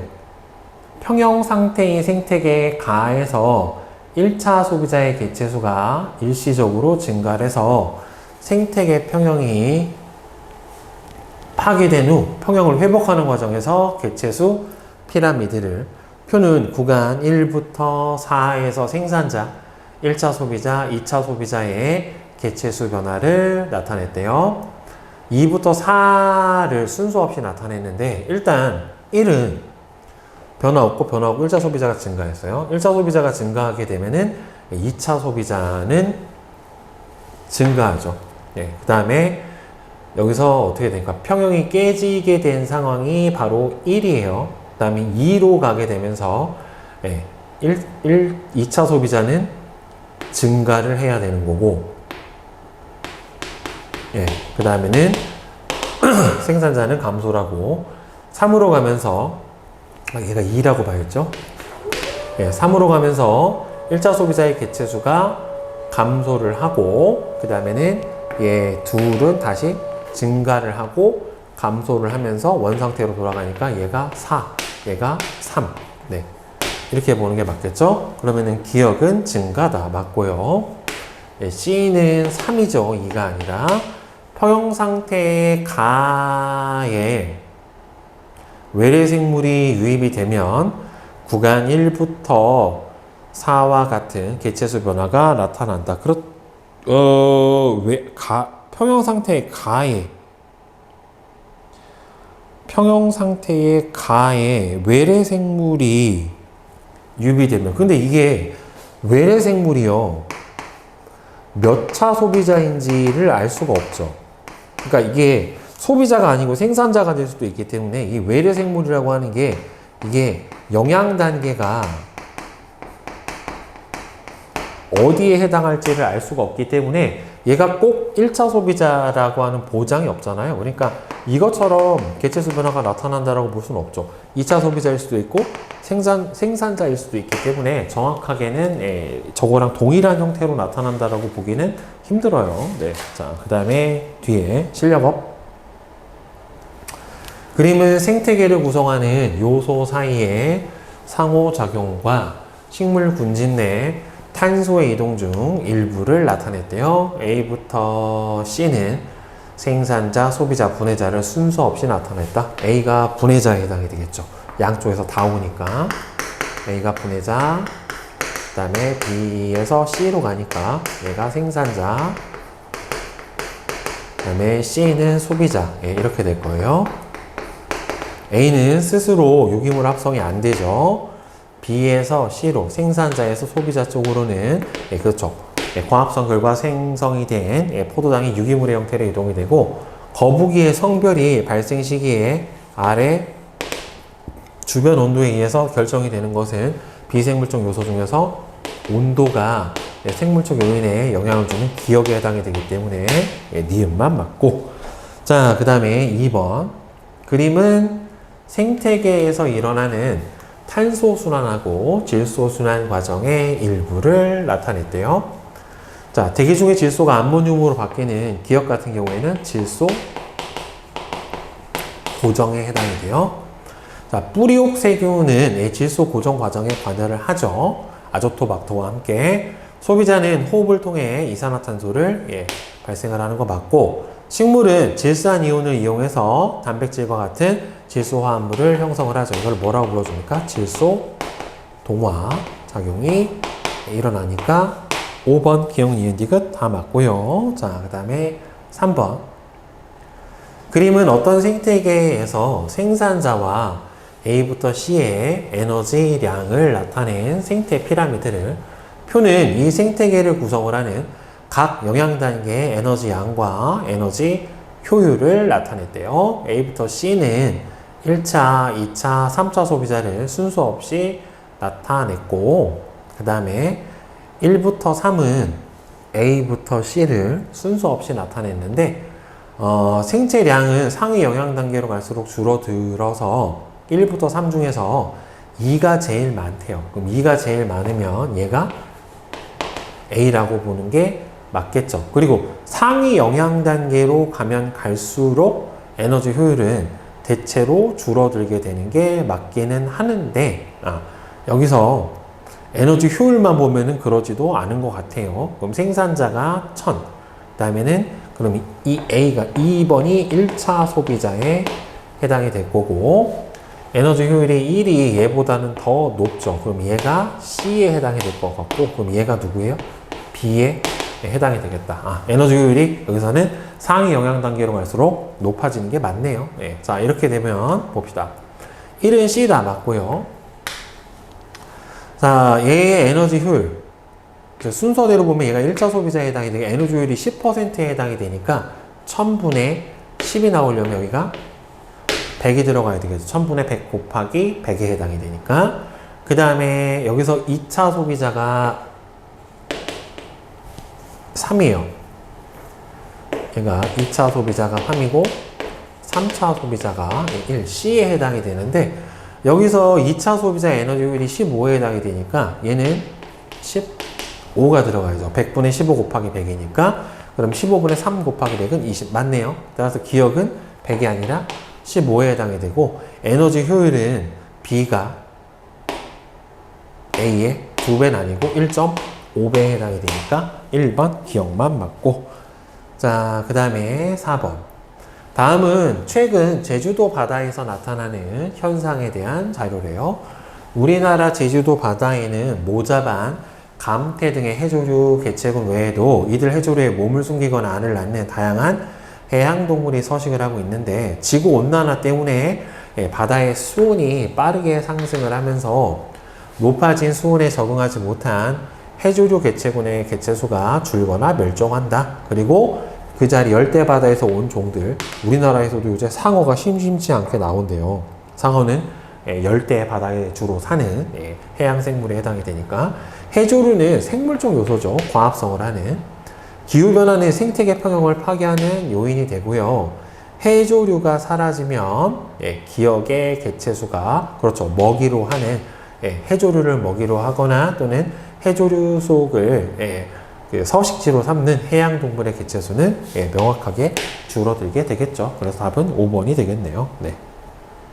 Speaker 1: 평형 상태의 생태계 가에서 1차 소비자의 개체수가 일시적으로 증가를 해서 생태계 평형이 파괴된 후 평형을 회복하는 과정에서 개체수 피라미드를, 표는 구간 1부터 4에서 생산자, 1차 소비자, 2차 소비자의 개체수 변화를 나타냈대요. 2부터 4를 순서 없이 나타냈는데, 일단 1은 변화 없고 1차 소비자가 증가했어요. 1차 소비자가 증가하게 되면은 2차 소비자는 증가하죠. 그 다음에 여기서 어떻게 되니까 평형이 깨지게 된 상황이 바로 1이에요. 그 다음에 2로 가게 되면서 2차 소비자는 증가를 해야 되는 거고, 그 다음에는 생산자는 감소라고, 3으로 가면서 얘가 2라고 봐야겠죠. 3으로 가면서 1차 소비자의 개체수가 감소를 하고, 그 다음에는 얘 둘은 다시 증가를 하고 감소를 하면서 원상태로 돌아가니까 얘가 4, 얘가 3. 이렇게 보는 게 맞겠죠? 그러면은 기억은 증가다. 맞고요. C는 3이죠. 2가 아니라. 평형 상태의 가에 외래 생물이 유입이 되면 구간 1부터 4와 같은 개체수 변화가 나타난다. 평형 상태의 가에 외래 생물이 유입이 되면, 근데 이게 외래 생물이요, 몇 차 소비자인지를 알 수가 없죠. 그러니까 이게 소비자가 아니고 생산자가 될 수도 있기 때문에 이 외래 생물이라고 하는 게 이게 영양 단계가 어디에 해당할지를 알 수가 없기 때문에 얘가 꼭 1차 소비자라고 하는 보장이 없잖아요. 그러니까 이것처럼 개체수 변화가 나타난다라고 볼 수는 없죠. 2차 소비자일 수도 있고 생산자일 수도 있기 때문에 정확하게는 저거랑 동일한 형태로 나타난다라고 보기는 힘들어요. 자, 그 다음에 뒤에 실력업. 그림은 생태계를 구성하는 요소 사이의 상호작용과 식물 군집 내 탄소의 이동 중 일부를 나타냈대요. A부터 C는 생산자, 소비자, 분해자를 순서 없이 나타냈다. A가 분해자에 해당이 되겠죠. 양쪽에서 다 오니까. A가 분해자, 그 다음에 B에서 C로 가니까 얘가 생산자, 그 다음에 C는 소비자. 이렇게 될 거예요. A는 스스로 유기물 합성이 안 되죠. B에서 C로, 생산자에서 소비자 쪽으로는 그렇죠. 광합성 결과 생성이 된 포도당이 유기물의 형태로 이동이 되고, 거북이의 성별이 발생 시기에 아래 주변 온도에 의해서 결정이 되는 것은 비생물적 요소 중에서 온도가 생물적 요인에 영향을 주는 기억에 해당이 되기 때문에 니은만 맞고. 자, 그 다음에 2번. 그림은 생태계에서 일어나는 탄소 순환하고 질소 순환 과정의 일부를 나타냈대요. 자, 대기 중의 질소가 암모늄으로 바뀌는 기억 같은 경우에는 질소 고정에 해당이 돼요. 자, 뿌리옥 세균은 질소 고정 과정에 관여를 하죠. 아조토박터와 함께. 소비자는 호흡을 통해 이산화탄소를 발생을 하는 거 맞고, 식물은 질산이온을 이용해서 단백질과 같은 질소 화합물을 형성을 하죠. 이걸 뭐라고 불러줍니까? 질소 동화 작용이 일어나니까 5번 기억, 니은, 디귿 다 맞고요. 자, 그 다음에 3번. 그림은 어떤 생태계에서 생산자와 A부터 C의 에너지량을 나타낸 생태 피라미드를, 표는 이 생태계를 구성을 하는 각 영양 단계의 에너지 양과 에너지 효율을 나타냈대요. A부터 C는 1차, 2차, 3차 소비자를 순서 없이 나타냈고, 그 다음에 1부터 3은 A부터 C를 순서 없이 나타냈는데, 생체량은 상위 영양 단계로 갈수록 줄어들어서 1부터 3 중에서 2가 제일 많대요. 그럼 2가 제일 많으면 얘가 A라고 보는 게 맞겠죠. 그리고 상위 영양 단계로 가면 갈수록 에너지 효율은 대체로 줄어들게 되는 게 맞기는 하는데, 여기서 에너지 효율만 보면은 그러지도 않은 것 같아요. 그럼 생산자가 1000, 그 다음에는 그럼 이 A가 2번이 1차 소비자에 해당이 될 거고, 에너지 효율이 1이 얘보다는 더 높죠. 그럼 얘가 C에 해당이 될 것 같고, 그럼 얘가 누구예요? B에 해당이 되겠다. 에너지 효율이 여기서는 상위 영양 단계로 갈수록 높아지는 게 맞네요. 자, 이렇게 되면 봅시다. 1은 C다 맞고요. 자, 얘의 에너지 효율. 순서대로 보면 얘가 1차 소비자에 해당이 되게 에너지 효율이 10%에 해당이 되니까 1000분의 10이 나오려면 여기가 100이 들어가야 되겠죠. 1000분의 100 곱하기 100에 해당이 되니까. 그 다음에 여기서 2차 소비자가 3이에요. 얘가 2차 소비자가 3이고 3차 소비자가 1, C에 해당이 되는데, 여기서 2차 소비자 에너지 효율이 15에 해당이 되니까 얘는 15가 들어가야죠. 100분의 15 곱하기 100이니까. 그럼 15분의 3 곱하기 100은 20 맞네요. 따라서 기억은 100이 아니라 15에 해당이 되고, 에너지 효율은 B가 A의 2배는 아니고 1.5배에 해당이 되니까 1번 기억만 맞고. 자, 그 다음에 4번. 다음은 최근 제주도 바다에서 나타나는 현상에 대한 자료래요. 우리나라 제주도 바다에는 모자반, 감태 등의 해조류 개체군 외에도 이들 해조류에 몸을 숨기거나 알을 낳는 다양한 해양동물이 서식을 하고 있는데, 지구온난화 때문에 바다의 수온이 빠르게 상승을 하면서 높아진 수온에 적응하지 못한 해조류 개체군의 개체수가 줄거나 멸종한다. 그리고 그 자리 열대바다에서 온 종들, 우리나라에서도 요새 상어가 심심치 않게 나온대요. 상어는 열대바다에 주로 사는 해양생물에 해당이 되니까. 해조류는 생물적 요소죠. 과합성을 하는. 기후변화는 생태계 평형을 파괴하는 요인이 되고요. 해조류가 사라지면 기억의 개체수가, 그렇죠, 먹이로 하는, 해조류를 먹이로 하거나 또는 해조류 속을 서식지로 삼는 해양동물의 개체수는 명확하게 줄어들게 되겠죠. 그래서 답은 5번이 되겠네요. 네.